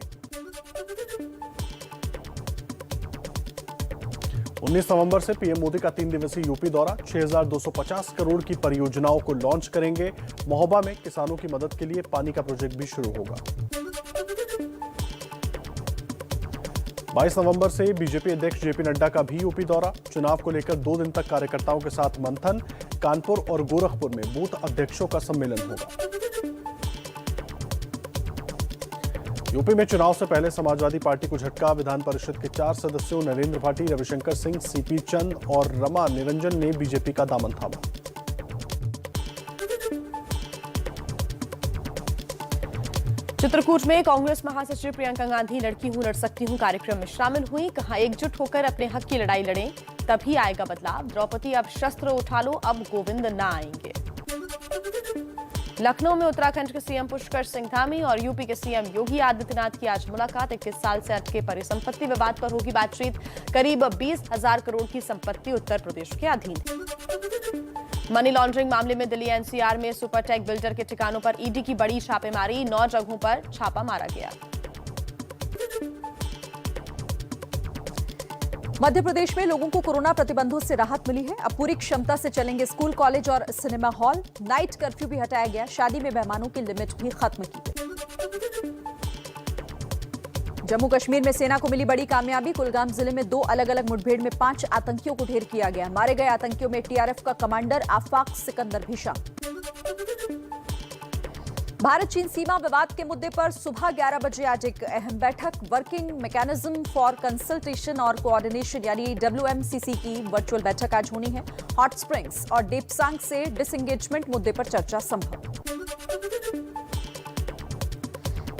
19 नवंबर से पीएम मोदी का 3 दिवसीय यूपी दौरा। 6,250 करोड़ की परियोजनाओं को लॉन्च करेंगे। महोबा में किसानों की मदद के लिए पानी का प्रोजेक्ट भी शुरू होगा। 22 नवंबर से बीजेपी अध्यक्ष जेपी नड्डा का भी यूपी दौरा। चुनाव को लेकर 2 दिन तक कार्यकर्ताओं के साथ मंथन। कानपुर और गोरखपुर में बूथ अध्यक्षों का सम्मेलन होगा। यूपी में चुनाव से पहले समाजवादी पार्टी को झटका। विधान परिषद के 4 सदस्यों नरेंद्र भाटी, रविशंकर सिंह, सीपी चंद और रमा निरंजन ने बीजेपी का दामन थामा। चित्रकूट में कांग्रेस महासचिव प्रियंका गांधी लड़की हूं लड़ सकती हूं कार्यक्रम में शामिल हुई। कहा, एकजुट होकर अपने हक की लड़ाई लड़ें, तभी आएगा बदलाव। द्रौपदी अब शस्त्र उठा लो, अब गोविंद ना आएंगे। लखनऊ में उत्तराखंड के सीएम पुष्कर सिंह धामी और यूपी के सीएम योगी आदित्यनाथ की आज मुलाकात। 21 साल से अटके परिसंपत्ति विवाद पर होगी बातचीत। करीब 20,000 करोड़ की संपत्ति उत्तर प्रदेश के अधीन है। मनी लॉन्ड्रिंग मामले में दिल्ली एनसीआर में सुपरटेक बिल्डर के ठिकानों पर ईडी की बड़ी छापेमारी। 9 जगहों पर छापा मारा गया। मध्य प्रदेश में लोगों को कोरोना प्रतिबंधों से राहत मिली है। अब पूरी क्षमता से चलेंगे स्कूल, कॉलेज और सिनेमा हॉल। नाइट कर्फ्यू भी हटाया गया। शादी में मेहमानों की लिमिट भी खत्म की गई। जम्मू कश्मीर में सेना को मिली बड़ी कामयाबी। कुलगाम जिले में 2 अलग-अलग मुठभेड़ में 5 आतंकियों को ढेर किया गया। मारे गए आतंकियों में टीआरएफ का कमांडर आफाक सिकंदर भी शामिल। भारत चीन सीमा विवाद के मुद्दे पर सुबह 11 बजे आज एक अहम बैठक। वर्किंग मैकेनिज्म फॉर कंसल्टेशन और कोऑर्डिनेशन यानी WMCC की वर्चुअल बैठक आज होनी है। हॉट स्प्रिंग्स और डेप्सांग से डिसएंगेजमेंट मुद्दे पर चर्चा संभव।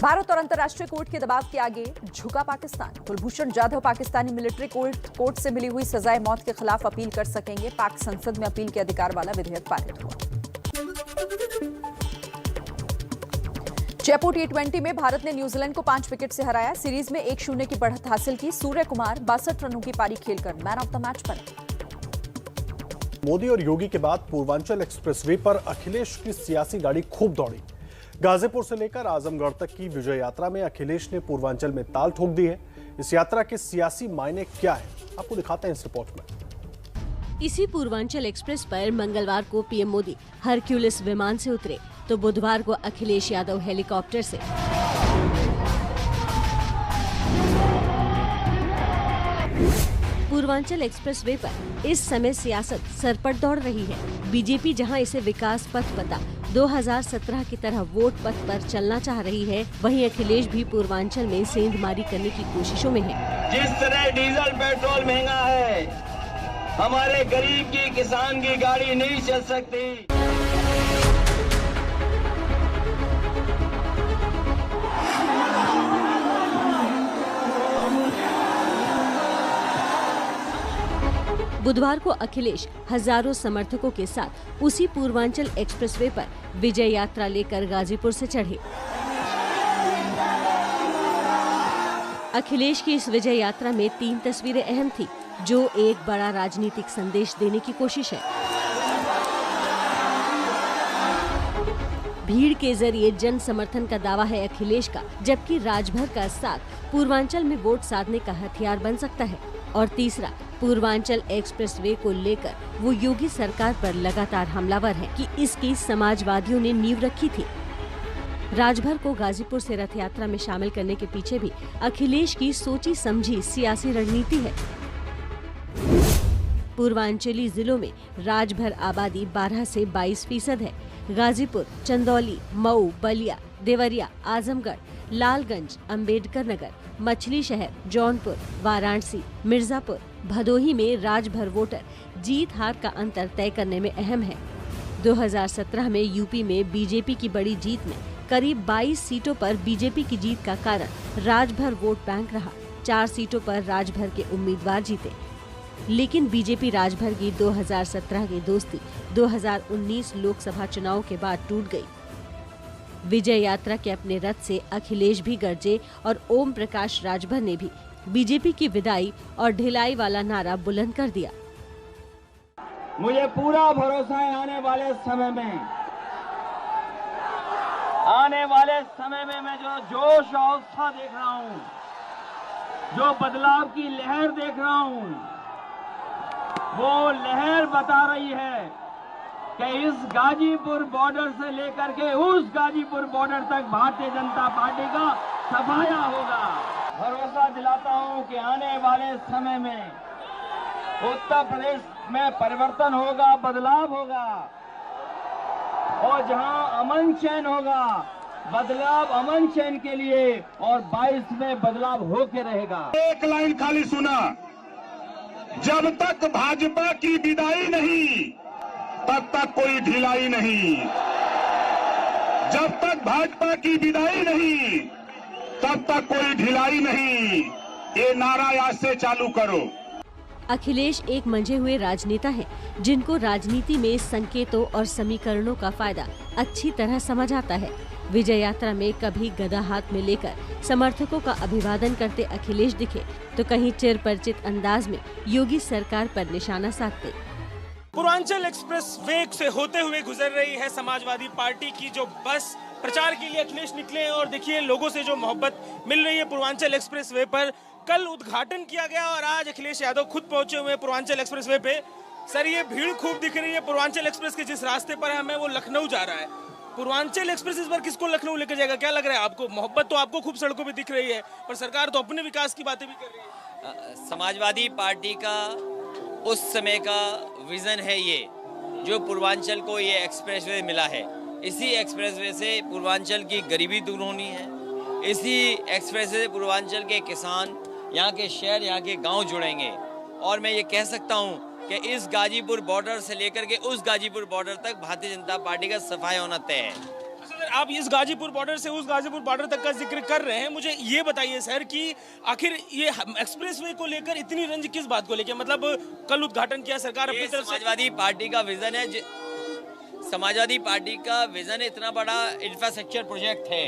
भारत और अंतर्राष्ट्रीय कोर्ट के दबाव के आगे झुका पाकिस्तान। कुलभूषण जाधव पाकिस्तानी मिलिट्री कोर्ट से मिली हुई सजाए मौत के खिलाफ अपील कर सकेंगे। पाक संसद में अपील के अधिकार वाला विधेयक पारित हुआ। जयपुर T20 में भारत ने न्यूजीलैंड को 5 विकेट से हराया। सीरीज में 1-0 की बढ़त हासिल की। सूर्य कुमार 62 रनों की पारी खेलकर मैन ऑफ द मैच बने। मोदी और योगी के बाद पूर्वांचल एक्सप्रेसवे पर अखिलेश की सियासी गाड़ी खूब दौड़ी। गाजीपुर से लेकर आजमगढ़ तक की विजय यात्रा में अखिलेश ने पूर्वांचल में ताल ठोक दी है। इस यात्रा के सियासी मायने क्या है, आपको दिखाते हैं इस रिपोर्ट में। इसी पूर्वांचल एक्सप्रेस पर मंगलवार को पीएम मोदी हरक्यूलिस विमान से उतरे तो बुधवार को अखिलेश यादव हेलीकॉप्टर से। पूर्वांचल एक्सप्रेसवे पर इस समय सियासत सरपट दौड़ रही है। बीजेपी जहां इसे विकास पथ बता 2017 की तरह वोट पथ पर चलना चाह रही है, वहीं अखिलेश भी पूर्वांचल में सेंधमारी करने की कोशिशों में है। जिस तरह डीजल पेट्रोल महंगा है, हमारे गरीब की, किसान की गाड़ी नहीं चल सकती। बुधवार को अखिलेश हजारों समर्थकों के साथ उसी पूर्वांचल एक्सप्रेसवे पर विजय यात्रा लेकर गाजीपुर से चढ़े। अखिलेश की इस विजय यात्रा में 3 तस्वीरें अहम थी, जो एक बड़ा राजनीतिक संदेश देने की कोशिश है। भीड़ के जरिए जन समर्थन का दावा है अखिलेश का, जबकि राजभर का साथ पूर्वांचल में वोट साधने का हथियार बन सकता है। और तीसरा, पूर्वांचल एक्सप्रेसवे को लेकर वो योगी सरकार पर लगातार हमलावर है कि इसकी समाजवादियों ने नींव रखी थी। राजभर को गाजीपुर से रथ यात्रा में शामिल करने के पीछे भी अखिलेश की सोची समझी सियासी रणनीति है। पूर्वांचली जिलों में राजभर आबादी 12 से 22% है। गाजीपुर, चंदौली, मऊ, बलिया, देवरिया, आजमगढ़, लालगंज, अंबेडकर नगर, मछली शहर, जौनपुर, वाराणसी, मिर्जापुर, भदोही में राजभर वोटर जीत हार का अंतर तय करने में अहम है। 2017 में यूपी में बीजेपी की बड़ी जीत में करीब 22 सीटों पर बीजेपी की जीत का कारण राजभर वोट बैंक रहा। 4 सीटों पर राजभर के उम्मीदवार जीते, लेकिन बीजेपी राजभर की 2017 की दोस्ती 2019 लोकसभा चुनाव के बाद टूट गई। विजय यात्रा के अपने रथ से अखिलेश भी गरजे और ओम प्रकाश राजभर ने भी बीजेपी की विदाई और ढिलाई वाला नारा बुलंद कर दिया। मुझे पूरा भरोसा है आने वाले समय में मैं जो जोश और उत्साह देख रहा हूँ, जो बदलाव की लहर देख रहा हूँ, वो लहर बता रही है कि इस गाजीपुर बॉर्डर से लेकर के उस गाजीपुर बॉर्डर तक भारतीय जनता पार्टी का सफाया होगा। भरोसा दिलाता हूँ कि आने वाले समय में उत्तर प्रदेश में परिवर्तन होगा, बदलाव होगा, और जहां अमन चैन होगा, बदलाव अमन चैन के लिए, और 22 में बदलाव होके रहेगा। एक लाइन खाली सुना, जब तक भाजपा की विदाई नहीं तब तक कोई ढिलाई नहीं। जब तक भाजपा की विदाई नहीं तब तक कोई ढिलाई नहीं। ये नारा आज से चालू करो। अखिलेश एक मंझे हुए राजनेता हैं, जिनको राजनीति में संकेतों और समीकरणों का फायदा अच्छी तरह समझ आता है। विजय यात्रा में कभी गदा हाथ में लेकर समर्थकों का अभिवादन करते अखिलेश दिखे तो कहीं चिर परिचित अंदाज में योगी सरकार पर निशाना साधते। पूर्वांचल एक्सप्रेस वे से होते हुए गुजर रही है समाजवादी पार्टी की जो बस। प्रचार के लिए अखिलेश निकले हैं और देखिए लोगों से जो मोहब्बत मिल रही है पूर्वांचल एक्सप्रेस वे पर। कल उद्घाटन किया गया और आज अखिलेश यादव खुद पहुंचे हुए पूर्वांचल एक्सप्रेस वे पे। सर, ये भीड़ खूब दिख रही है पूर्वांचल एक्सप्रेस के जिस रास्ते पर हमें, वो लखनऊ जा रहा है। पूर्वांचल एक्सप्रेस इस बार किसको लखनऊ लेकर जाएगा, क्या लग रहा है आपको? मोहब्बत तो आपको खूब सड़कों पे दिख रही है, पर सरकार तो अपने विकास की बातें भी कर रही है। समाजवादी पार्टी का उस समय का विजन है ये, जो पूर्वांचल को ये एक्सप्रेसवे मिला है। इसी एक्सप्रेसवे से पूर्वांचल की गरीबी दूर होनी है। इसी एक्सप्रेसवे से पूर्वांचल के किसान, यहाँ के शहर, यहाँ के गांव जुड़ेंगे। और मैं ये कह सकता हूँ कि इस गाजीपुर बॉर्डर से लेकर के उस गाजीपुर बॉर्डर तक भारतीय जनता पार्टी का सफाया होना तय है। सर, आप इस गाजीपुर बॉर्डर से उस गाजीपुर बॉर्डर तक का जिक्र कर रहे हैं, मुझे ये बताइए सर कि आखिर ये एक्सप्रेसवे को लेकर इतनी रंज किस बात को लेकर? मतलब कल उद्घाटन किया सरकार अपनी तरफ से। समाजवादी पार्टी का विजन है, समाजवादी पार्टी का विजन इतना बड़ा इंफ्रास्ट्रक्चर प्रोजेक्ट है,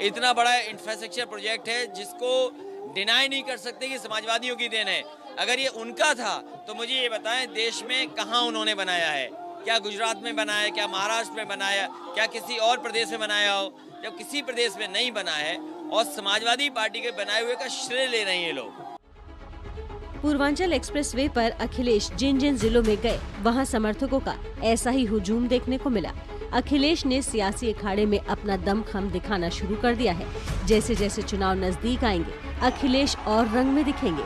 इतना बड़ा इंफ्रास्ट्रक्चर प्रोजेक्ट है जिसको डिनाई नहीं कर सकते कि समाजवादियों की देन है। अगर ये उनका था तो मुझे ये बताएं, देश में कहाँ उन्होंने बनाया है? क्या गुजरात में बनाया है, क्या महाराष्ट्र में बनाया, क्या किसी और प्रदेश में बनाया हो? जब किसी प्रदेश में नहीं बना है और समाजवादी पार्टी के बनाए हुए का श्रेय ले रहे हैं लोग। पूर्वांचल एक्सप्रेसवे पर अखिलेश जिन जिन जिलों में गए, वहां समर्थकों का ऐसा ही हुजूम देखने को मिला। अखिलेश ने सियासी अखाड़े में अपना दमखम दिखाना शुरू कर दिया है। जैसे जैसे चुनाव नजदीक आएंगे, अखिलेश और रंग में दिखेंगे।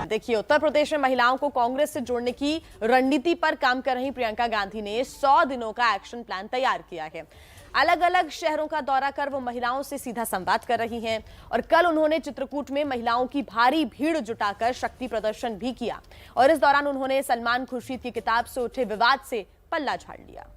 देखिए, उत्तर प्रदेश में महिलाओं को कांग्रेस से जोड़ने की रणनीति पर काम कर रही प्रियंका गांधी ने 100 दिनों का एक्शन प्लान तैयार किया है। अलग अलग शहरों का दौरा कर वो महिलाओं से सीधा संवाद कर रही हैं और कल उन्होंने चित्रकूट में महिलाओं की भारी भीड़ जुटाकर शक्ति प्रदर्शन भी किया और इस दौरान उन्होंने सलमान खुर्शीद की किताब से उठे विवाद से पल्ला झाड़ लिया।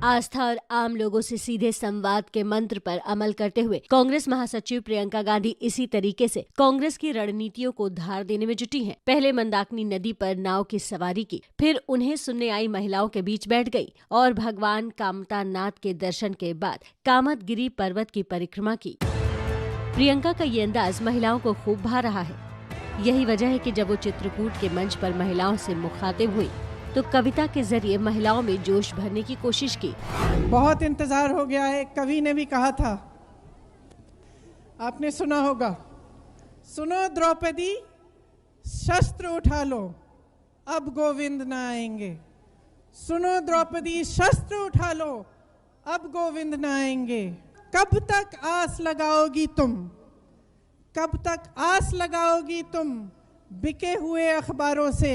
आस्था और आम लोगों से सीधे संवाद के मंत्र पर अमल करते हुए कांग्रेस महासचिव प्रियंका गांधी इसी तरीके से कांग्रेस की रणनीतियों को धार देने में जुटी हैं। पहले मंदाकिनी नदी पर नाव की सवारी की, फिर उन्हें सुनने आई महिलाओं के बीच बैठ गई और भगवान कामता नाथ के दर्शन के बाद कामतगिरी पर्वत की परिक्रमा की। प्रियंका का ये अंदाज महिलाओं को खूब भा रहा है। यही वजह है कि जब वो चित्रकूट के मंच पर महिलाओं से मुखातिब हुई तो कविता के जरिए महिलाओं में जोश भरने की कोशिश की। बहुत इंतजार हो गया है। कवि ने भी कहा था, आपने सुना होगा, सुनो द्रौपदी शस्त्र उठा लो, अब गोविंद न आएंगे। सुनो द्रौपदी शस्त्र उठा लो, अब गोविंद न आएंगे। कब तक आस लगाओगी तुम, कब तक आस लगाओगी तुम बिके हुए अखबारों से।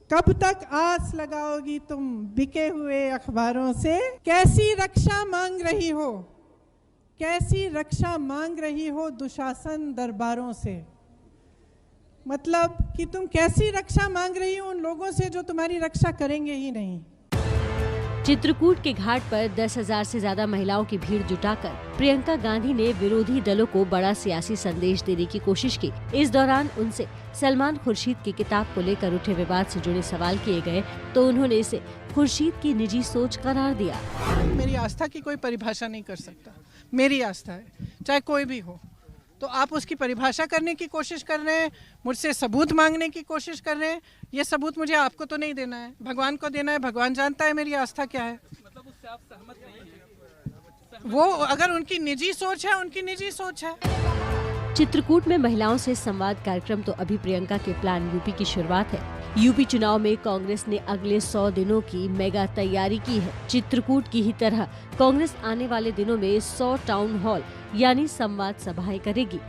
कब तक आस लगाओगी तुम बिके हुए अखबारों से। कैसी रक्षा मांग रही हो, कैसी रक्षा मांग रही हो दुशासन दरबारों से। मतलब कि तुम कैसी रक्षा मांग रही हो उन लोगों से जो तुम्हारी रक्षा करेंगे ही नहीं। चित्रकूट के घाट पर 10,000 से ज्यादा महिलाओं की भीड़ जुटाकर प्रियंका गांधी ने विरोधी दलों को बड़ा सियासी संदेश देने की कोशिश की। इस दौरान उनसे सलमान खुर्शीद की किताब को लेकर उठे विवाद से जुड़े सवाल किए गए तो उन्होंने इसे खुर्शीद की निजी सोच करार दिया। मेरी आस्था की कोई परिभाषा नहीं कर सकता। मेरी आस्था है, चाहे कोई भी हो, तो आप उसकी परिभाषा करने की कोशिश कर रहे हैं, मुझसे सबूत मांगने की कोशिश कर रहे हैं। ये सबूत मुझे आपको तो नहीं देना है, भगवान को देना है। भगवान जानता है मेरी आस्था क्या है। मतलब उससे आप सहमत नहीं हैं? वो अगर उनकी निजी सोच है, उनकी निजी सोच है। चित्रकूट में महिलाओं से संवाद कार्यक्रम तो अभी प्रियंका के प्लान यूपी की शुरुआत है। यूपी चुनाव में कांग्रेस ने अगले 100 दिनों की मेगा तैयारी की है। चित्रकूट की ही तरह कांग्रेस आने वाले दिनों में 100 टाउन हॉल यानी संवाद सभाएं करेगी।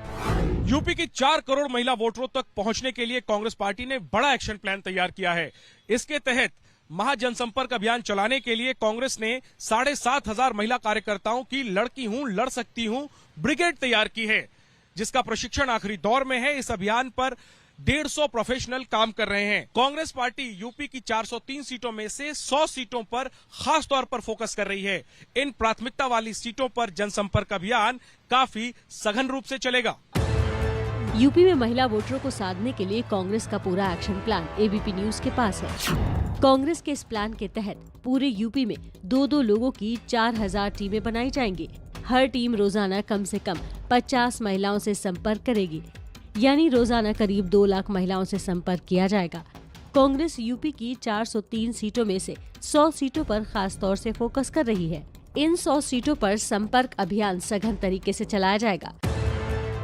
यूपी की 4 करोड़ महिला वोटरों तक पहुंचने के लिए कांग्रेस पार्टी ने बड़ा एक्शन प्लान तैयार किया है। इसके तहत महाजनसंपर्क अभियान चलाने के लिए कांग्रेस ने 7,500 महिला कार्यकर्ताओं की लड़की हूं लड़ सकती हूं ब्रिगेड तैयार की है, जिसका प्रशिक्षण आखिरी दौर में है। इस अभियान पर 150 प्रोफेशनल काम कर रहे हैं। कांग्रेस पार्टी यूपी की 403 सीटों में से 100 सीटों पर खास तौर पर फोकस कर रही है। इन प्राथमिकता वाली सीटों पर जनसंपर्क अभियान काफी सघन रूप से चलेगा। यूपी में महिला वोटरों को साधने के लिए कांग्रेस का पूरा एक्शन प्लान एबीपी न्यूज के पास है। कांग्रेस के इस प्लान के तहत पूरे यूपी में 2-2 लोगों की 4,000 टीमें बनाई जाएंगी। हर टीम रोजाना कम से कम 50 महिलाओं से संपर्क करेगी, यानी रोजाना करीब 2 लाख महिलाओं से संपर्क किया जाएगा। कांग्रेस यूपी की 403 सीटों में से 100 सीटों पर खास तौर से फोकस कर रही है। इन 100 सीटों पर संपर्क अभियान सघन तरीके से चलाया जाएगा।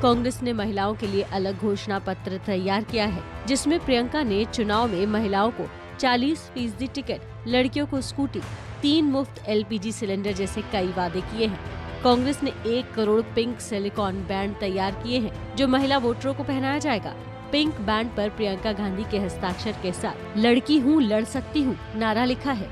कांग्रेस ने महिलाओं के लिए अलग घोषणा पत्र तैयार किया है, जिसमें प्रियंका ने चुनाव में महिलाओं को 40% टिकट, लड़कियों को स्कूटी, 3 मुफ्त LPG सिलेंडर जैसे कई वादे किए हैं। कांग्रेस ने 1 करोड़ पिंक सिलिकॉन बैंड तैयार किए हैं, जो महिला वोटरों को पहनाया जाएगा। पिंक बैंड पर प्रियंका गांधी के हस्ताक्षर के साथ लड़की हूँ लड़ सकती हूँ नारा लिखा है।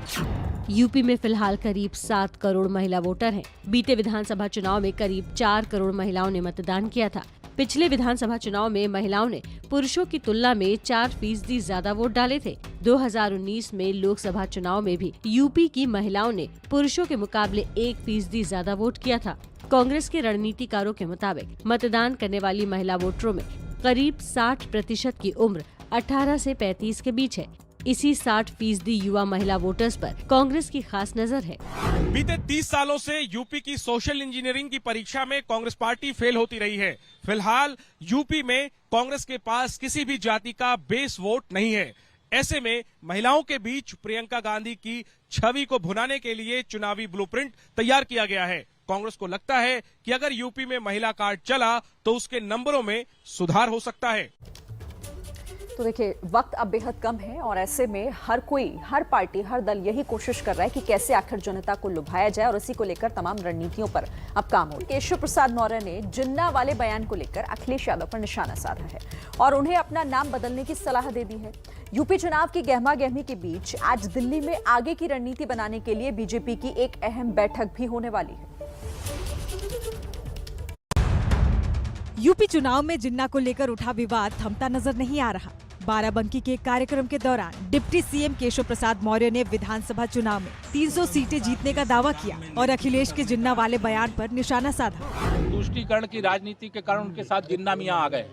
यूपी में फिलहाल करीब 7 करोड़ महिला वोटर हैं। बीते विधानसभा चुनाव में करीब 4 करोड़ महिलाओं ने मतदान किया था। पिछले विधानसभा चुनाव में महिलाओं ने पुरुषों की तुलना में 4% ज्यादा वोट डाले थे। 2019 में लोकसभा चुनाव में भी यूपी की महिलाओं ने पुरुषों के मुकाबले 1% ज्यादा वोट किया था। कांग्रेस के रणनीतिकारों के मुताबिक मतदान करने वाली महिला वोटरों में करीब 60% की उम्र 18 से 35 के बीच है। इसी 60% युवा महिला वोटर्स पर कांग्रेस की खास नजर है। बीते 30 सालों से यूपी की सोशल इंजीनियरिंग की परीक्षा में कांग्रेस पार्टी फेल होती रही है। फिलहाल यूपी में कांग्रेस के पास किसी भी जाति का बेस वोट नहीं है। ऐसे में महिलाओं के बीच प्रियंका गांधी की छवि को भुनाने के लिए चुनावी ब्लूप्रिंट तैयार किया गया है। कांग्रेस को लगता है कि अगर यूपी में महिला कार्ड चला तो उसके नंबरों में सुधार हो सकता है। तो देखिए, वक्त अब बेहद कम है और ऐसे में हर कोई, हर पार्टी, हर दल यही कोशिश कर रहा है कि कैसे आखिर जनता को लुभाया जाए और इसी को लेकर तमाम रणनीतियों पर अब काम हो। केशव प्रसाद मौर्य ने जिन्ना वाले बयान को लेकर अखिलेश यादव पर निशाना साधा है और उन्हें अपना नाम बदलने की सलाह दे दी है। यूपी चुनाव की गहमा गहमी के बीच आज दिल्ली में आगे की रणनीति बनाने के लिए बीजेपी की एक अहम बैठक भी होने वाली है। यूपी चुनाव में जिन्ना को लेकर उठा विवाद थमता नजर नहीं आ रहा। बाराबंकी के कार्यक्रम के दौरान डिप्टी सीएम केशव प्रसाद मौर्य ने विधानसभा चुनाव में 300 सीटें जीतने का दावा किया और अखिलेश के जिन्ना वाले बयान पर निशाना साधा। तुष्टीकरण की राजनीति के कारण उनके साथ जिन्ना मियां आ गए,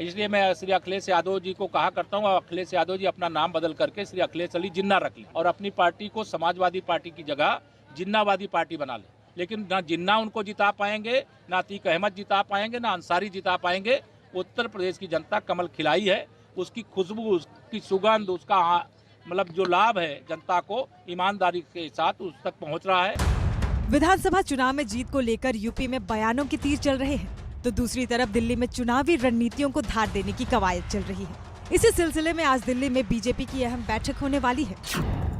इसलिए मैं श्री अखिलेश यादव जी को कहा करता हूँ, अखिलेश यादव जी अपना नाम बदल करके श्री अखिलेश अली जिन्ना रख लें और अपनी पार्टी को समाजवादी पार्टी की जगह जिन्नावादी पार्टी बना लें। लेकिन ना जिन्ना उनको जिता पाएंगे, ना अतीक अहमद जिता पाएंगे, ना अंसारी जिता पाएंगे। उत्तर प्रदेश की जनता कमल खिलाई है, उसकी खुशबू, उसकी सुगंध, उसका मतलब जो लाभ है जनता को ईमानदारी के साथ उस तक पहुंच रहा है। विधानसभा चुनाव में जीत को लेकर यूपी में बयानों के तीर चल रहे हैं, तो दूसरी तरफ दिल्ली में चुनावी रणनीतियों को धार देने की कवायद चल रही है। इसी सिलसिले में आज दिल्ली में बीजेपी की अहम बैठक होने वाली है।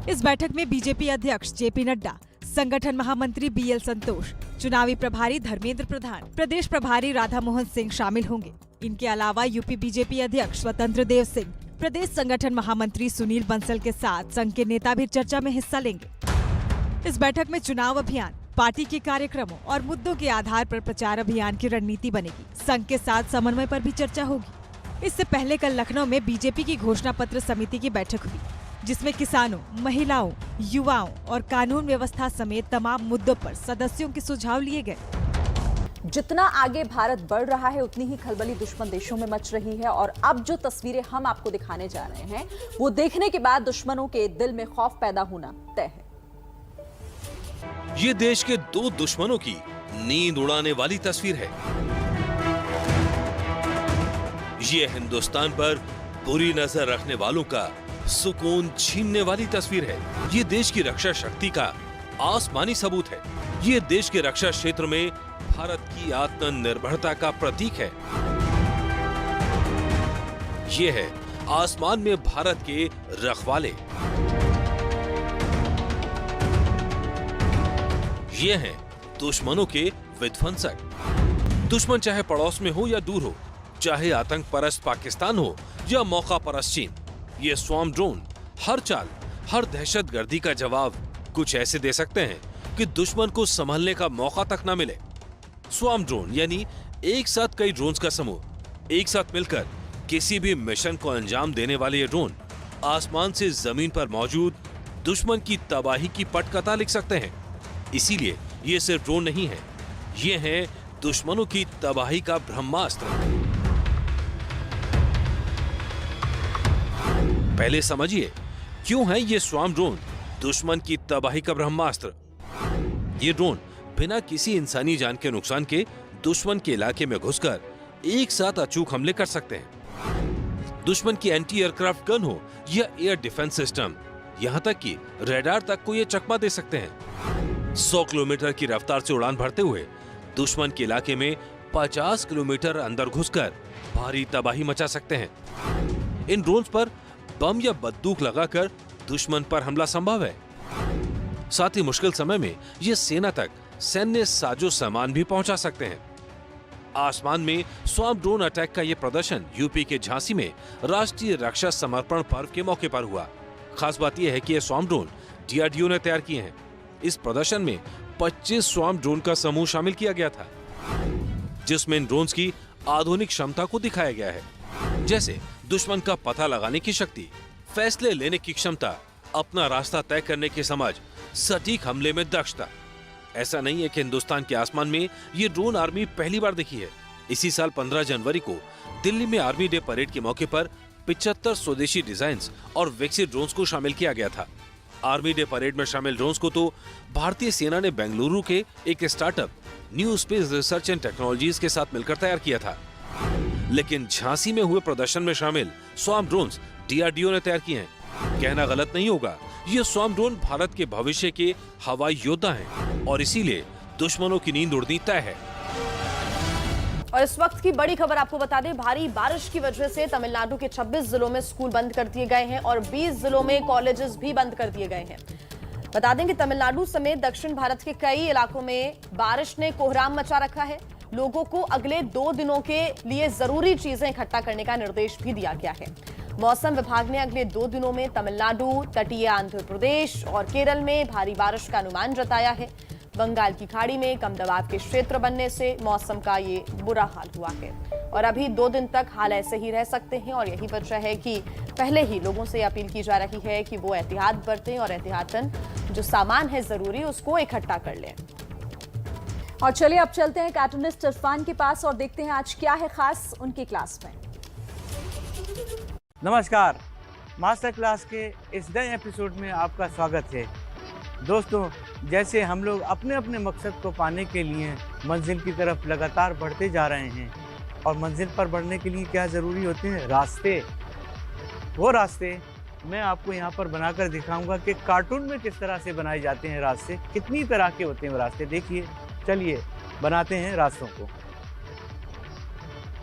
इस बैठक में बीजेपी अध्यक्ष जेपी नड्डा, संगठन महामंत्री BL संतोष, चुनावी प्रभारी धर्मेंद्र प्रधान, प्रदेश प्रभारी राधा मोहन सिंह शामिल होंगे। इनके अलावा यूपी बीजेपी अध्यक्ष स्वतंत्र देव सिंह, प्रदेश संगठन महामंत्री सुनील बंसल के साथ संघ के नेता भी चर्चा में हिस्सा लेंगे। इस बैठक में चुनाव अभियान, पार्टी के कार्यक्रमों और मुद्दों के आधार पर प्रचार अभियान की रणनीति बनेगी। संघ के साथ समन्वय पर भी चर्चा होगी। इससे पहले कल लखनऊ में बीजेपी की घोषणा पत्र समिति की बैठक हुई, जिसमें किसानों, महिलाओं, युवाओं और कानून व्यवस्था समेत तमाम मुद्दों पर सदस्यों के सुझाव लिए गए। जितना आगे भारत बढ़ रहा है उतनी ही खलबली दुश्मन देशों में मच रही है और अब जो तस्वीरें हम आपको दिखाने जा रहे हैं वो देखने के बाद दुश्मनों के दिल में खौफ पैदा होना तय है। ये देश के 2 दुश्मनों की नींद उड़ाने वाली तस्वीर है। ये हिंदुस्तान पर बुरी नजर रखने वालों का सुकून छीनने वाली तस्वीर है। ये देश की रक्षा शक्ति का आसमानी सबूत है। ये देश के रक्षा क्षेत्र में भारत की आत्मनिर्भरता का प्रतीक है। ये है आसमान में भारत के रखवाले। ये हैं दुश्मनों के विध्वंसक। दुश्मन चाहे पड़ोस में हो या दूर हो, चाहे आतंक परस्त पाकिस्तान हो या मौका परस्त चीन, ये स्वॉर्म ड्रोन हर चाल, हर दहशतगर्दी का जवाब कुछ ऐसे दे सकते हैं कि दुश्मन को संभलने का मौका तक न मिले। स्वॉर्म ड्रोन यानी एक साथ कई ड्रोन्स का समूह एक साथ मिलकर किसी भी मिशन को अंजाम देने वाले ये ड्रोन आसमान से जमीन पर मौजूद दुश्मन की तबाही की पटकथा लिख सकते हैं। इसीलिए ये सिर्फ ड्रोन नहीं है, ये हैं दुश्मनों की तबाही का ब्रह्मास्त्र। पहले समझिए क्यों है ये स्वॉर्म ड्रोन दुश्मन की तबाही का ब्रह्मास्त्र। ये ड्रोन बिना किसी इंसानी जान के नुकसान के दुश्मन के इलाके में घुसकर एक साथ अचूक हमले कर सकते हैं। दुश्मन की एंटी एयरक्राफ्ट गन हो या एयर डिफेंस सिस्टम, यहाँ तक कि रडार तक को ये चकमा दे सकते हैं। 100 किलोमीटर की रफ्तार से उड़ान भरते हुए दुश्मन के इलाके में 50 किलोमीटर अंदर घुसकर भारी तबाही मचा सकते हैं। इन ड्रोन्स पर बम या बंदूक लगाकर दुश्मन पर हमला संभव है। साथ ही मुश्किल समय में ये सेना तक सैन्य साजो सामान भी पहुंचा सकते हैं। आसमान में स्वॉर्म ड्रोन अटैक का ये प्रदर्शन यूपी के झांसी में राष्ट्रीय रक्षा समर्पण पर्व के मौके पर हुआ। खास बात यह है कि ये स्वॉर्म ड्रोन DRDO ने तैयार किए हैं। इस प्रदर्शन में 25 स्वॉर्म ड्रोन का समूह शामिल किया गया था, जिसमें इन ड्रोन्स की आधुनिक क्षमता को दिखाया गया है, जैसे दुश्मन का पता लगाने की शक्ति, फैसले लेने की क्षमता, अपना रास्ता तय करने की समझ, सटीक हमले में दक्षता। ऐसा नहीं है कि हिंदुस्तान के आसमान में ये ड्रोन आर्मी पहली बार दिखी है। इसी साल 15 जनवरी को दिल्ली में आर्मी डे परेड के मौके पर 75 स्वदेशी डिजाइन्स और विकसित ड्रोन्स को शामिल किया गया था। आर्मी डे परेड में शामिल ड्रोन्स को तो भारतीय सेना ने बेंगलुरु के एक startup new space research and technologies के साथ मिलकर तैयार किया था। लेकिन झांसी में हुए प्रदर्शन में शामिल स्वॉर्म ड्रोन्स DRDO ने तैयार किए हैं। कहना गलत नहीं होगा, ये स्वॉर्म ड्रोन भारत के भविष्य के हवाई योद्धा हैं और इसीलिए दुश्मनों की नींद उड़नी तय है। और इस वक्त की बड़ी खबर आपको बता दें, भारी बारिश की वजह से तमिलनाडु के 26 जिलों में स्कूल बंद कर दिए गए हैं और 20 जिलों में कॉलेजेस भी बंद कर दिए गए हैं। बता दें कि तमिलनाडु समेत दक्षिण भारत के कई इलाकों में बारिश ने कोहराम मचा रखा है। लोगों को अगले 2 दिनों के लिए जरूरी चीजें इकट्ठा करने का निर्देश भी दिया गया है। मौसम विभाग ने अगले 2 दिनों में तमिलनाडु, तटीय आंध्र प्रदेश और केरल में भारी बारिश का अनुमान जताया है। बंगाल की खाड़ी में कम दबाव के क्षेत्र बनने से मौसम का ये बुरा हाल हुआ है और अभी 2 दिन तक हाल ऐसे ही रह सकते हैं और यही वजह है कि पहले ही लोगों से अपील की जा रही है कि वो एहतियात बरतें और एहतियातन जो सामान है जरूरी उसको इकट्ठा कर लें। और चलिए अब चलते हैं कार्टूनिस्ट इरफान के पास और देखते हैं आज क्या है खास उनकी क्लास में। नमस्कार, मास्टर क्लास के इस नए एपिसोड में आपका स्वागत है। दोस्तों, जैसे हम लोग अपने अपने मकसद को पाने के लिए मंजिल की तरफ लगातार बढ़ते जा रहे हैं और मंजिल पर बढ़ने के लिए क्या ज़रूरी होते हैं? रास्ते। वो रास्ते मैं आपको यहाँ पर बनाकर दिखाऊंगा कि कार्टून में किस तरह से बनाए जाते हैं रास्ते, कितनी तरह के होते हैं वो रास्ते। देखिए, चलिए बनाते हैं रास्तों को।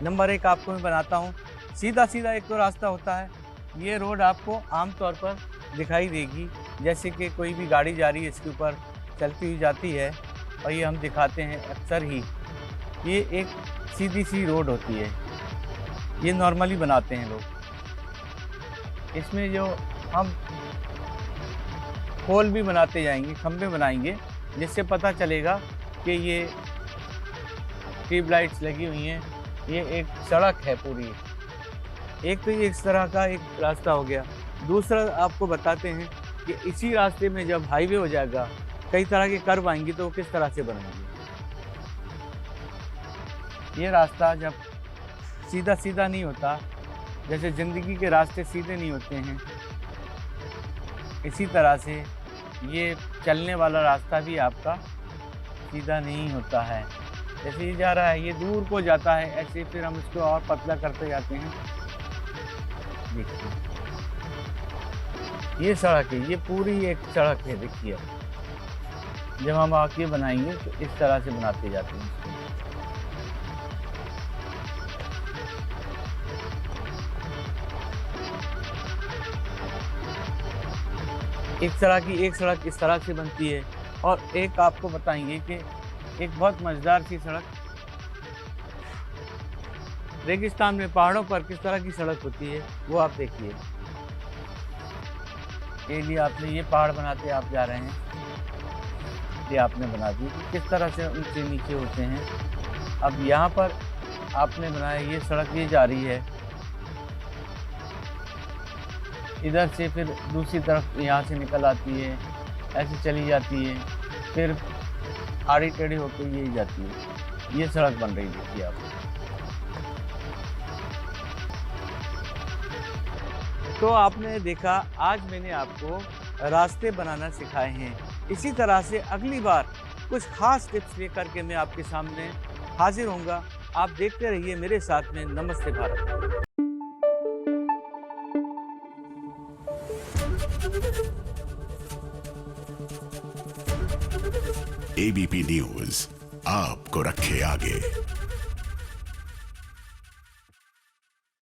नंबर 1 आपको मैं बनाता हूँ। सीधा सीधा एक तो रास्ता होता है। ये रोड आपको आमतौर पर दिखाई देगी, जैसे कि कोई भी गाड़ी जा रही है इसके ऊपर चलती हुई जाती है और ये हम दिखाते हैं अक्सर ही। ये एक सीधी सी रोड होती है, ये नॉर्मली बनाते हैं लोग। इसमें जो हम पोल भी बनाते जाएंगे, खंभे बनाएंगे, जिससे पता चलेगा कि ये ट्यूब लाइट्स लगी हुई हैं, ये एक सड़क है पूरी। एक तो ये इस तरह का एक रास्ता हो गया। दूसरा आपको बताते हैं कि इसी रास्ते में जब हाईवे हो जाएगा, कई तरह के कर्व आएंगे तो वो किस तरह से बनेंगे। ये रास्ता जब सीधा सीधा नहीं होता, जैसे ज़िंदगी के रास्ते सीधे नहीं होते हैं, इसी तरह से ये चलने वाला रास्ता भी आपका सीधा नहीं होता है। जैसे ये जा रहा है, ये दूर को जाता है, ऐसे फिर हम इसको और पतला करते जाते हैं। देखिए ये सड़क है, ये पूरी एक सड़क है। देखिए जब हम आगे बनाएंगे तो इस तरह से बनाते जाते हैं इसको। एक सड़क इस तरह से बनती है। और एक आपको बताएंगे कि एक बहुत मजेदार सी सड़क रेगिस्तान में, पहाड़ों पर किस तरह की सड़क होती है वो आप देखिए। ये लिए आपने ये पहाड़ बनाते आप जा रहे हैं, ये आपने बना दी कि किस तरह से ऊंचे नीचे होते हैं। अब यहाँ पर आपने बनाया, ये सड़क ये जा रही है इधर से, फिर दूसरी तरफ यहाँ से निकल आती है, ऐसे चली जाती है, फिर आड़ी टेढ़ी होकर यही जाती है। ये सड़क बन रही देखिए आप। तो आपने देखा, आज मैंने आपको रास्ते बनाना सिखाए हैं। इसी तरह से अगली बार कुछ खास टिप्स लेकर के मैं आपके सामने हाजिर होऊंगा। आप देखते रहिए मेरे साथ में नमस्ते भारत। एबीपी न्यूज आपको रखे आगे।